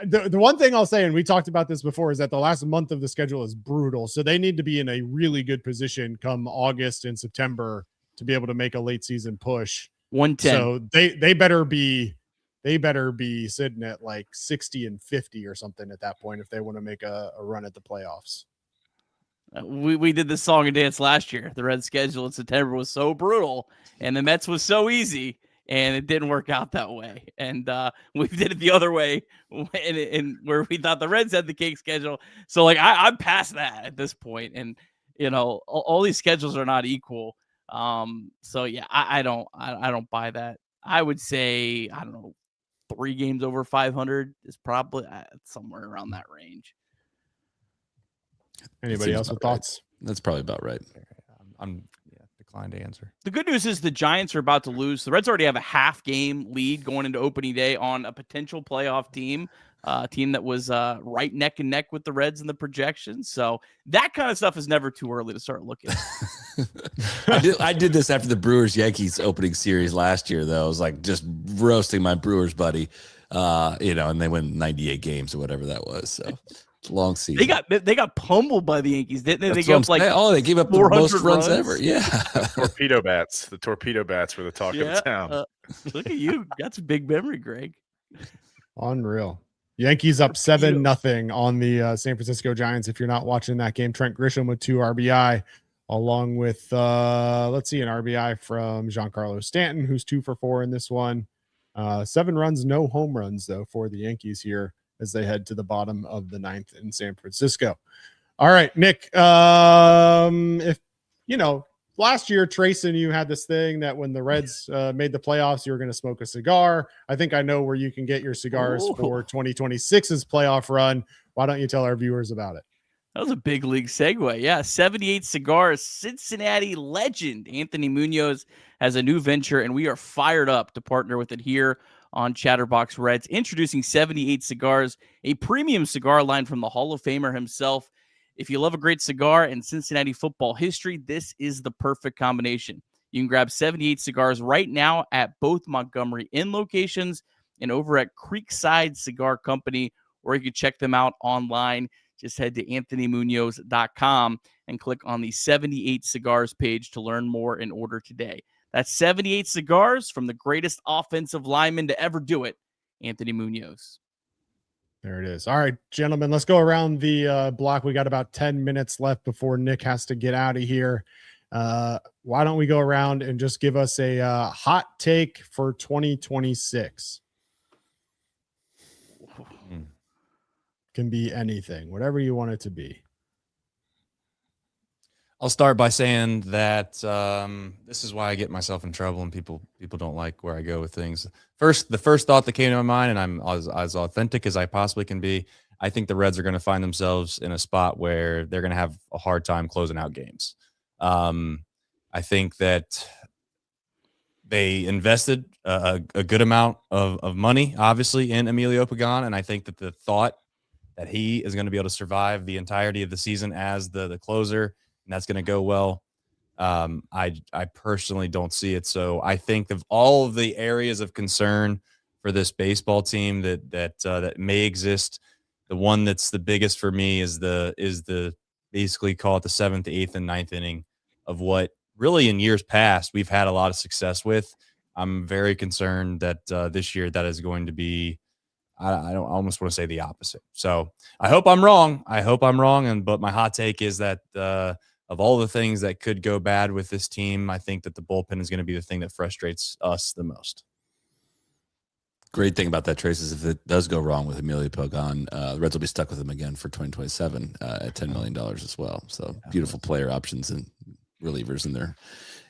The one thing I'll say, and we talked about this before, is that the last month of the schedule is brutal. So they need to be in a really good position come August and September to be able to make a late season push. 110. So they better be sitting at like 60 and 50 or something at that point if they want to make a run at the playoffs. We did this song and dance last year. The Reds schedule in September was so brutal, and the Mets was so easy, and it didn't work out that way. And we did it the other way, and where we thought the Reds had the cake schedule. So like I'm past that at this point, and all these schedules are not equal. So yeah, I don't buy that. I would say 3 games over 500 is probably somewhere around that range. Anybody else with thoughts? That's probably about right. I'm declined to answer. The good news is the Giants are about to lose. The Reds already have a half game lead going into opening day on a potential playoff team, a team that was right neck and neck with the Reds in the projections. So that kind of stuff is never too early to start looking. I did this after the Brewers-Yankees opening series last year, though. I was like just roasting my Brewers buddy, and they win 98 games or whatever that was. So long season. They got pummeled by the Yankees, didn't they? That's They what gave up I'm saying. They gave up the 400 most runs runs. ever. Yeah. Torpedo bats. The torpedo bats were the talk of the town. Look at you. That's a big memory, Greg. Unreal. Yankees up 7-0 on the San Francisco Giants. If you're not watching that game, Trent Grisham with 2 RBI, along with an RBI from Giancarlo Stanton, who's 2 for 4 in this one. 7 runs, no home runs though for the Yankees here as they head to the bottom of the 9th in San Francisco. All right, Nick. If you know, last year, Trace and you had this thing that when the Reds made the playoffs, you were going to smoke a cigar. I think I know where you can get your cigars for 2026's playoff run. Why don't you tell our viewers about it? That was a big league segue. Yeah, 78 Cigars. Cincinnati legend Anthony Munoz has a new venture, and we are fired up to partner with it here on Chatterbox Reds. Introducing 78 Cigars, a premium cigar line from the Hall of Famer himself. If you love a great cigar and Cincinnati football history, this is the perfect combination. You can grab 78 Cigars right now at both Montgomery Inn locations and over at Creekside Cigar Company, or you can check them out online. Just head to anthonymunoz.com and click on the 78 Cigars page to learn more and order today. That's 78 Cigars from the greatest offensive lineman to ever do it, Anthony Munoz. There it is. All right, gentlemen, let's go around the block. We got about 10 minutes left before Nick has to get out of here. Why don't we go around and just give us a hot take for 2026? Can be anything, whatever you want it to be. I'll start by saying that this is why I get myself in trouble and people don't like where I go with things. The first thought that came to my mind, and I'm as authentic as I possibly can be, I think the Reds are going to find themselves in a spot where they're going to have a hard time closing out games. I think that they invested a good amount of money, obviously, in Emilio Pagan, and I think that the thought that he is going to be able to survive the entirety of the season as the closer, and that's going to go well. I personally don't see it. So I think of all of the areas of concern for this baseball team that may exist, the one that's the biggest for me is the basically call it the 7th, 8th, and 9th inning of what really in years past we've had a lot of success with. I'm very concerned that this year that is going to be, I don't almost want to say the opposite. So I hope I'm wrong. But my hot take is that of all the things that could go bad with this team, I think that the bullpen is going to be the thing that frustrates us the most. Great thing about that, Trace, is if it does go wrong with Emilio Pagan, the Reds will be stuck with him again for 2027 at $10 million as well. So beautiful player options and relievers in their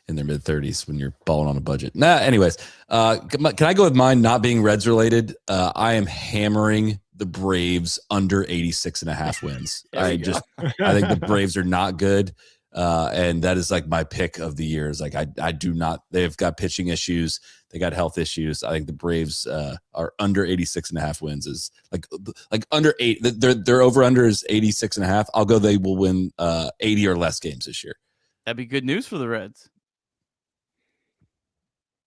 mid-30s when you're balling on a budget. Anyways, can I go with mine not being Reds related? I am hammering the Braves under 86.5 wins. I think the Braves are not good. And that is like my pick of the year. Is like, I do not, they've got pitching issues. They got health issues. I think the Braves are under 86.5 wins is like under 8. Their over under is 86.5. I'll go. They will win 80 or less games this year. That'd be good news for the Reds.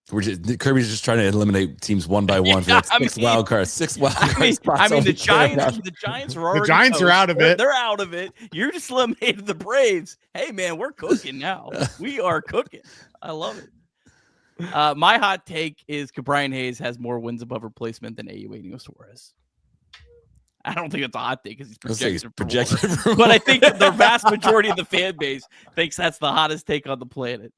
Kirby's just trying to eliminate teams one by one for like six wild cards. I mean, the Giants are already are out of it. They're out of it. You're just eliminated the Braves. Hey, man, we're cooking now. We are cooking. I love it. My hot take is Brian Hayes has more wins above replacement than Eugenio Suarez. I don't think it's a hot take because he's projected for more. But I think the vast majority of the fan base thinks that's the hottest take on the planet.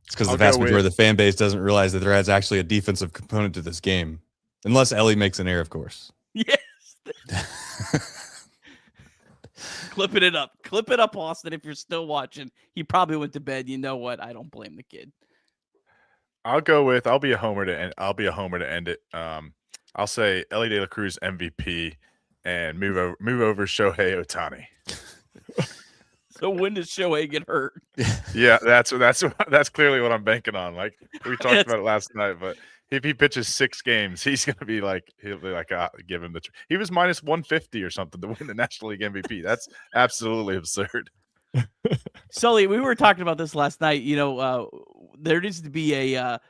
It's because the vast majority of the fan base doesn't realize that there is actually a defensive component to this game. Unless Ellie makes an error, of course. Yes. Clipping it up. Clip it up, Austin, if you're still watching. He probably went to bed. You know what? I don't blame the kid. I'll be a homer to end it. I'll say Ellie De La Cruz MVP and move over Shohei Ohtani. So when does Shohei get hurt? Yeah, that's clearly what I'm banking on. Like we talked about it last night, but if he pitches 6 games, he'll be like, give him he was minus 150 or something to win the National League MVP. That's absolutely absurd. Sully, we were talking about this last night. You know, there needs to be a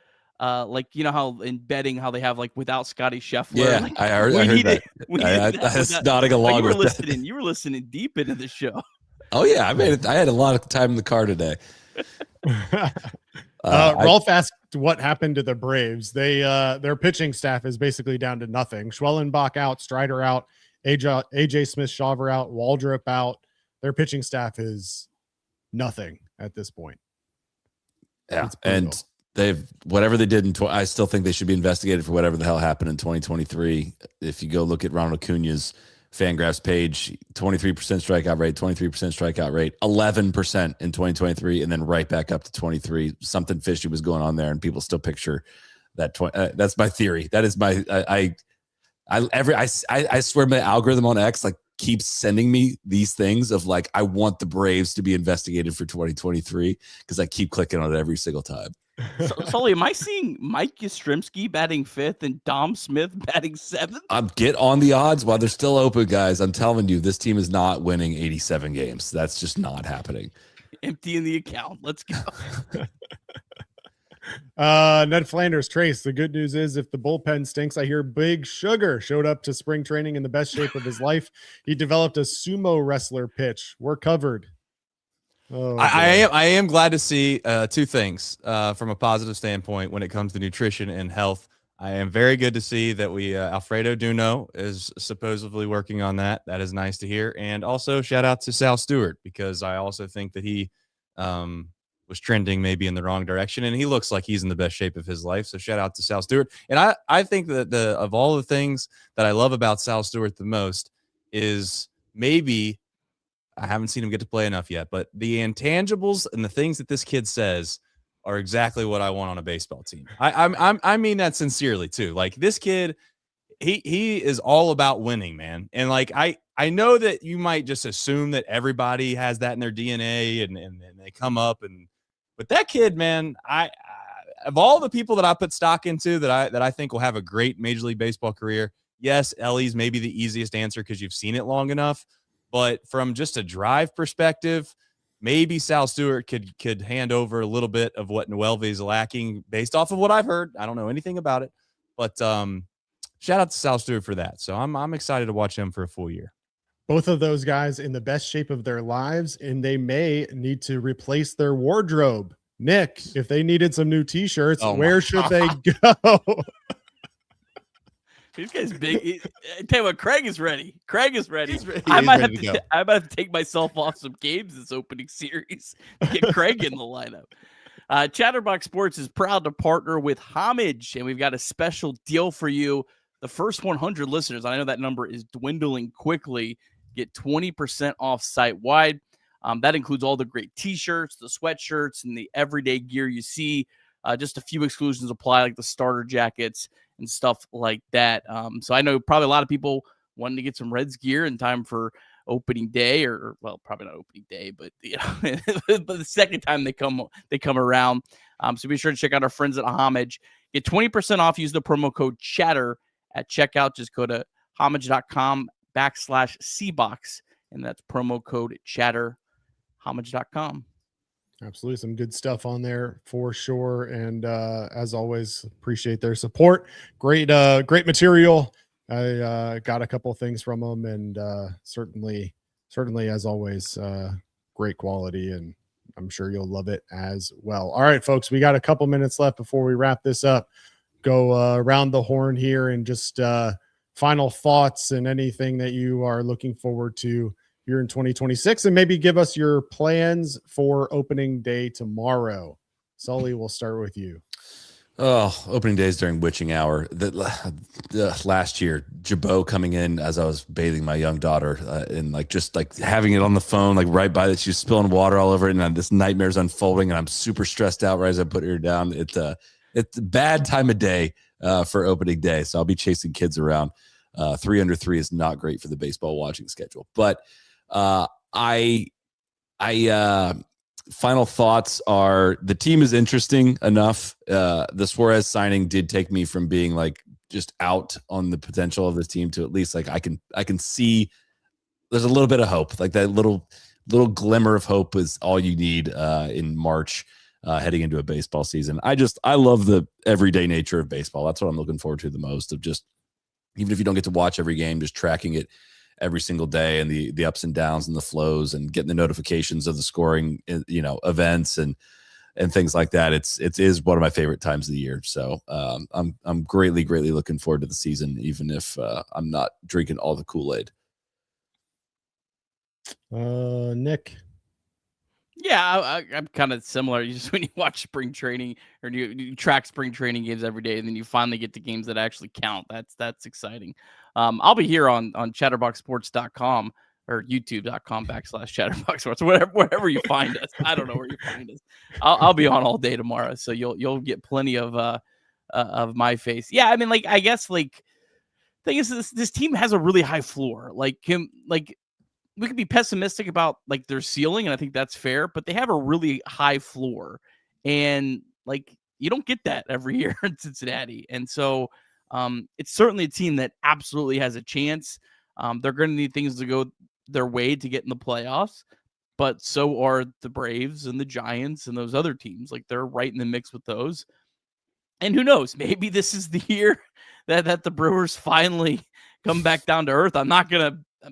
like you know how in betting how they have like without Scotty Scheffler. Yeah, like, I heard that. I was nodding oh, along you were with listening. that. You were listening deep into the show. Oh yeah, I had a lot of time in the car today. Rolf asked what happened to the Braves. Their pitching staff is basically down to nothing. Schwellenbach out, Strider out, AJ Smith-Shawver out, Waldrop out. Their pitching staff is nothing at this point. Yeah, and they've whatever they did I still think they should be investigated for whatever the hell happened in 2023. If you go look at Ronald Acuña's Fangraphs page, 23% strikeout rate, 23% strikeout rate, 11% in 2023, and then right back up to 23. Something fishy was going on there, and people still picture that. That's my theory. That is my I swear my algorithm on X like keeps sending me these things of like I want the Braves to be investigated for 2023 because I keep clicking on it every single time. Sully, am I seeing Mike Yastrzemski batting 5th and Dom Smith batting 7th? Get on the odds while they're still open, guys. I'm telling you, this team is not winning 87 games. That's just not happening. Emptying the account. Let's go. Ned Flanders, Trace, the good news is if the bullpen stinks, I hear Big Sugar showed up to spring training in the best shape of his life. He developed a sumo wrestler pitch. We're covered. Oh, I am glad to see two things from a positive standpoint when it comes to nutrition and health. I am very good to see that we Alfredo Duno is supposedly working on that. That is nice to hear. And also shout out to Sal Stewart, because I also think that he was trending maybe in the wrong direction, and he looks like he's in the best shape of his life. So shout out to Sal Stewart. And I think that of all the things that I love about Sal Stewart the most is maybe I haven't seen him get to play enough yet, but the intangibles and the things that this kid says are exactly what I want on a baseball team. I mean that sincerely too. Like this kid, he is all about winning, man. And like I know that you might just assume that everybody has that in their DNA and they come up but that kid, man, I of all the people that I put stock into that I think will have a great Major League Baseball career. Yes, Ellie's maybe the easiest answer because you've seen it long enough. But from just a drive perspective, maybe Sal Stewart could hand over a little bit of what Noelvi is lacking based off of what I've heard. I don't know anything about it, but shout out to Sal Stewart for that. So I'm excited to watch him for a full year. Both of those guys in the best shape of their lives, and they may need to replace their wardrobe. Nick, if they needed some new T-shirts, where should they go? This guy's big. I tell you what, Craig is ready. I might have to take myself off some games this opening series to get Craig in the lineup. Chatterbox Sports is proud to partner with Homage, and we've got a special deal for you. The first 100 listeners, I know that number is dwindling quickly, get 20% off site-wide. That includes all the great T-shirts, the sweatshirts, and the everyday gear you see. Just a few exclusions apply, like the starter jackets and stuff like that. So I know probably a lot of people wanting to get some Reds gear in time for opening day, or well, probably not opening day, but you know, but the second time they come around. So be sure to check out our friends at Homage. Get 20% off. Use the promo code Chatter at checkout. Just go to homage.com/cbox, and that's promo code Chatter. Homage.com. Absolutely. Some good stuff on there for sure. And as always, appreciate their support. Great material. I got a couple things from them, and certainly as always, great quality, and I'm sure you'll love it as well. All right, folks, we got a couple minutes left before we wrap this up. Go around the horn here and just final thoughts and anything that you are looking forward to here in 2026, and maybe give us your plans for opening day tomorrow. Sully, we'll start with you. Oh, opening days during witching hour. Last year, Jabot coming in as I was bathing my young daughter, and just having it on the phone, like right by that, she was spilling water all over it, and this nightmare's unfolding, and I'm super stressed out right as I put her down. It's a bad time of day for opening day, so I'll be chasing kids around. 3 under 3 is not great for the baseball watching schedule, but final thoughts are the team is interesting enough. The Suarez signing did take me from being just out on the potential of this team to at least I can see there's a little bit of hope. Like that little glimmer of hope is all you need in March. heading into a baseball season. I love the everyday nature of baseball. That's what I'm looking forward to the most, of just, even if you don't get to watch every game, just tracking it every single day, and the ups and downs and the flows, and getting the notifications of the scoring, events and things like that. It is one of my favorite times of the year. So I'm greatly looking forward to the season, even if I'm not drinking all the Kool-Aid. Nick. Yeah, I'm kind of similar. You just, when you watch spring training, or you track spring training games every day, and then you finally get to games that actually count. That's exciting. I'll be here on chatterboxsports.com or youtube.com/chatterboxsports, wherever you find us. I don't know where you find us. I'll be on all day tomorrow, so you'll get plenty of my face. Yeah, I mean, like, I guess, like, thing is, this team has a really high floor. Like, we could be pessimistic about, like, their ceiling, and I think that's fair, but they have a really high floor, and, like, you don't get that every year in Cincinnati. And so it's certainly a team that absolutely has a chance. They're going to need things to go their way to get in the playoffs, but so are the Braves and the Giants and those other teams. Like, they're right in the mix with those. And who knows, maybe this is the year that the Brewers finally come back down to earth. I'm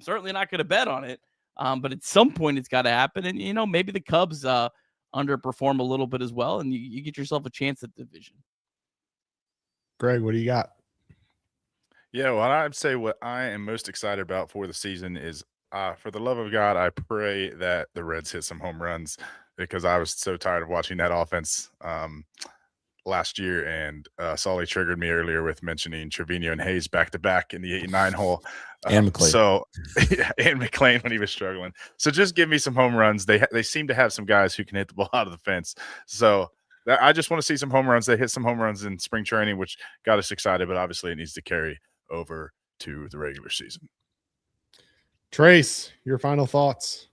certainly not going to bet on it. But at some point it's got to happen. And, maybe the Cubs underperform a little bit as well, and you get yourself a chance at the division. Greg, what do you got? Yeah, well, I'd say what I am most excited about for the season is, for the love of God, I pray that the Reds hit some home runs, because I was so tired of watching that offense last year. And Solly triggered me earlier with mentioning Trevino and Hayes back-to-back in the 8-9 hole. And McClain. So, and McClain when he was struggling. So just give me some home runs. They seem to have some guys who can hit the ball out of the fence. So I just want to see some home runs. They hit some home runs in spring training, which got us excited, but obviously it needs to carry over to the regular season. Trace, your final thoughts.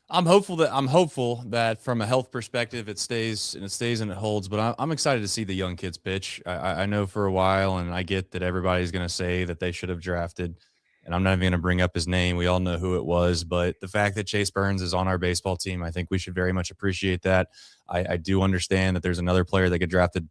I'm hopeful that from a health perspective it stays and it holds. But I'm excited to see the young kids pitch. I know for a while, and I get that everybody's going to say that they should have drafted, and I'm not even going to bring up his name. We all know who it was. But the fact that Chase Burns is on our baseball team, I think we should very much appreciate that. I do understand that there's another player that get drafted,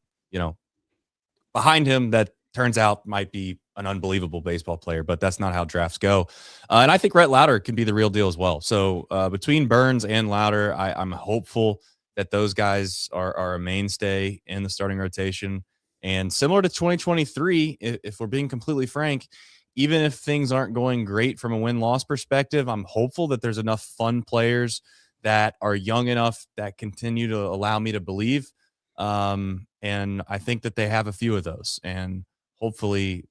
behind him that turns out might be an unbelievable baseball player, but that's not how drafts go. And I think Rhett Lauder can be the real deal as well. So between Burns and Lauder, I'm hopeful that those guys are a mainstay in the starting rotation. And similar to 2023, if we're being completely frank, even if things aren't going great from a win-loss perspective, I'm hopeful that there's enough fun players that are young enough that continue to allow me to believe. And I think that they have a few of those. And hopefully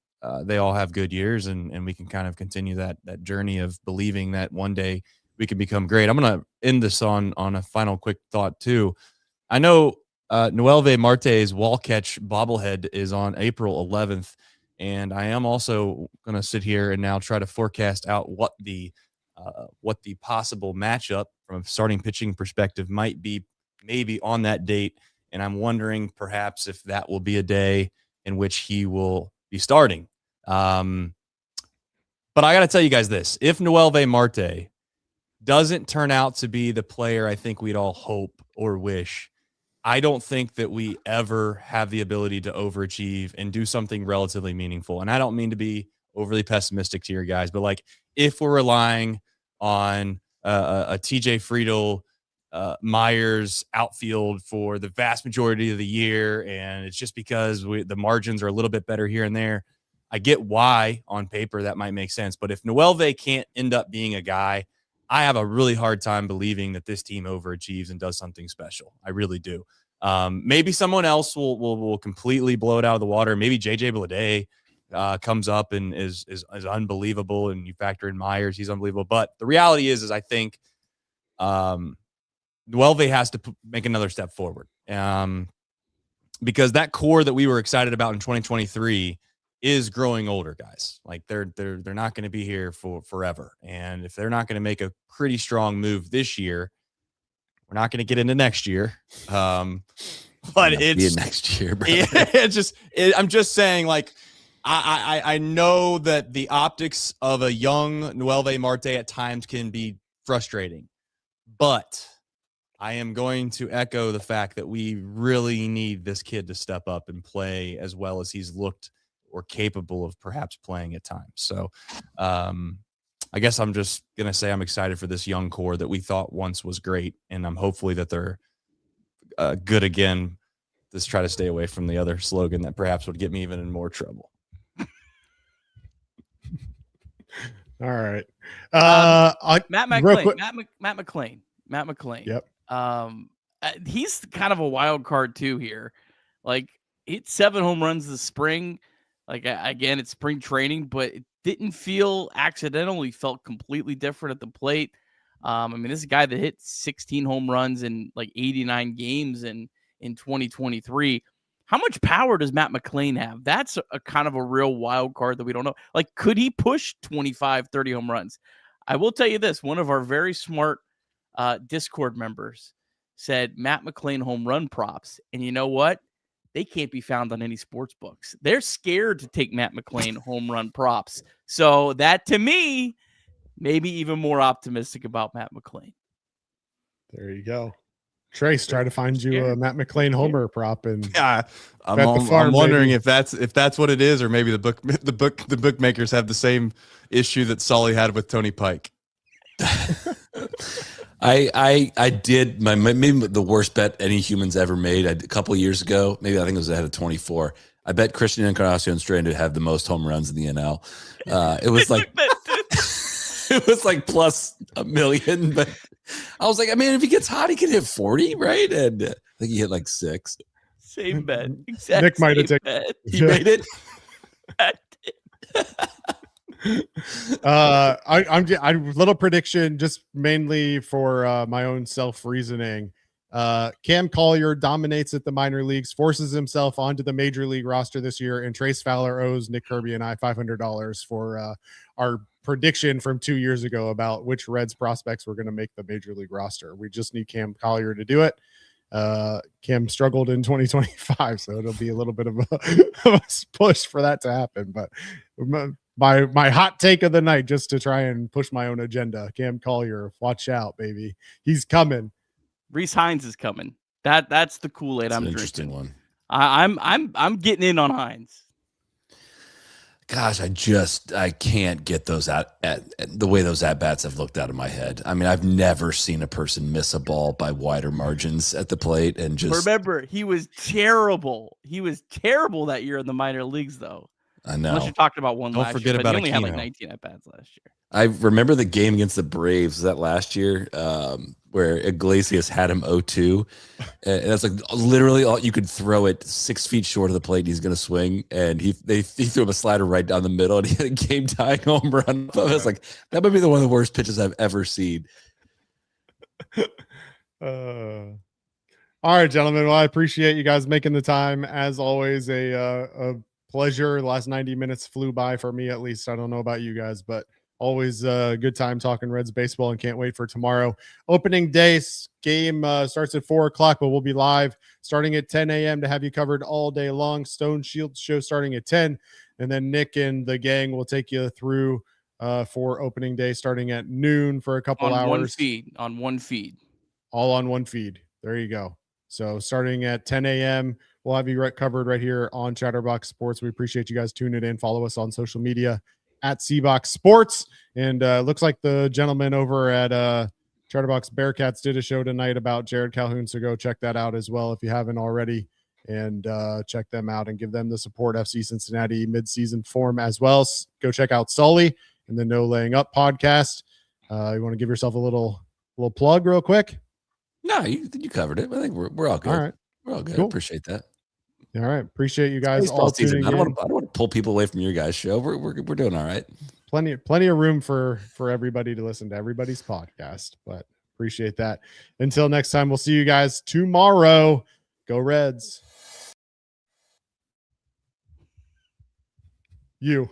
they all have good years, and we can kind of continue that journey of believing that one day we can become great. I'm going to end this on a final quick thought too. I know Noelvi Marte's wall catch bobblehead is on April 11th, and I am also going to sit here and now try to forecast out what the possible matchup from a starting pitching perspective might be, maybe on that date. And I'm wondering perhaps if that will be a day in which he will be starting. But I got to tell you guys this: if Noelvi Marte doesn't turn out to be the player I think we'd all hope or wish, I don't think that we ever have the ability to overachieve and do something relatively meaningful. And I don't mean to be overly pessimistic to your guys, but like, if we're relying on a TJ Friedel, Myers outfield for the vast majority of the year, and it's just because the margins are a little bit better here and there, I get why on paper that might make sense. But if Noelvi can't end up being a guy, I have a really hard time believing that this team overachieves and does something special. I really do. Maybe someone else will completely blow it out of the water. Maybe JJ Bleday comes up and is unbelievable, and you factor in Myers, he's unbelievable. But the reality is I think Noelvi has to make another step forward, because that core that we were excited about in 2023 is growing older, guys. Like they're not going to be here for forever. And if they're not going to make a pretty strong move this year, we're not going to get into next year. But it's next year, bro. I'm just saying, like, I know that the optics of a young Noelvi Marte at times can be frustrating, but I am going to echo the fact that we really need this kid to step up and play as well as he's looked or capable of perhaps playing at times. So I guess I'm just going to say I'm excited for this young core that we thought once was great, and I'm hopefully that they're good again. Just try to stay away from the other slogan that perhaps would get me even in more trouble. All right. Matt real McClain. quick- Matt McClain. Matt McClain. Yep. He's kind of a wild card too here. Like, hit 7 home runs this spring. Like, again, it's spring training, but it didn't feel accidental. He felt completely different at the plate. I mean, this is a guy that hit 16 home runs in like 89 games in 2023. How much power does Matt McClain have? That's a kind of a real wild card that we don't know. Like, could he push 25, 30 home runs? I will tell you this. One of our very smart Discord members said Matt McClain home run props. And you know what? They can't be found on any sports books. They're scared to take Matt McClain home run props. So that, to me, maybe even more optimistic about Matt McClain. There you go. Trace, try to find you a Matt McClain homer prop, and Yeah, Bet the I'm farm, wondering baby. if that's what it is, or maybe the bookmakers have the same issue that Sully had with Tony Pike. I did maybe the worst bet any humans ever made a couple of years ago. Maybe I think it was ahead of 24. I bet Christian Encarnacion Strand to have the most home runs in the NL. It was like it was like plus $1 million, but I was like, I mean, if he gets hot, he can hit 40, right? And I think he hit like 6. Same bet. Exactly. Nick might have taken. Bet. He made it. I'm little prediction, just mainly for my own self reasoning. Cam Collier dominates at the minor leagues, forces himself onto the major league roster this year, and Trace Fowler owes Nick Kirby and I $500 for our prediction from 2 years ago about which Reds prospects were going to make the major league roster. We just need Cam Collier to do it. Cam struggled in 2025, so it'll be a little bit of a push for that to happen. But my hot take of the night, just to try and push my own agenda, Cam Collier, watch out, baby, he's coming. Reese Hines is coming. That's the Kool-Aid I'm An drinking. interesting one. I'm getting in on Hines. Gosh, I can't get those out at the way those at bats have looked out of my head. I mean, I've never seen a person miss a ball by wider margins at the plate and just remember he was terrible. He was terrible that year in the minor leagues, though. I know. Unless you're talking about one Don't last forget year, about but he only had like Aquino. 19 at bats last year. I remember the game against the Braves that last year where Iglesias had him 0-2. And that's like literally all you could throw it 6 feet short of the plate. And he's going to swing. And he threw him a slider right down the middle and he had a game tying home run. I was like, that might be one of the worst pitches I've ever seen. All right, gentlemen. Well, I appreciate you guys making the time. As always, a pleasure. The last 90 minutes flew by for me, at least. I don't know about you guys, but always a good time talking Reds baseball, and can't wait for tomorrow. Opening day game starts at 4:00, but we'll be live starting at 10 a.m. to have you covered all day long. Stone Shield show starting at 10, and then Nick and the gang will take you through for opening day starting at noon for a couple On hours. one feed. All on one feed. There you go. So starting at 10 a.m., we'll have you covered right here on Chatterbox Sports. We appreciate you guys tuning in. Follow us on social media at CBox Sports. And looks like the gentleman over at Chatterbox Bearcats did a show tonight about Jared Calhoun. So go check that out as well if you haven't already. And check them out and give them the support. FC Cincinnati midseason form as well. Go check out Sully and the No Laying Up podcast. You want to give yourself a little plug real quick? No, you covered it. I think we're all good. All right. We're all good. Cool. Appreciate that. All right. Appreciate you guys Baseball all season. tuning I don't in. want to pull people away from your guys' show. We're doing all right. Plenty of room for everybody to listen to everybody's podcast, but appreciate that. Until next time, we'll see you guys tomorrow. Go Reds. You.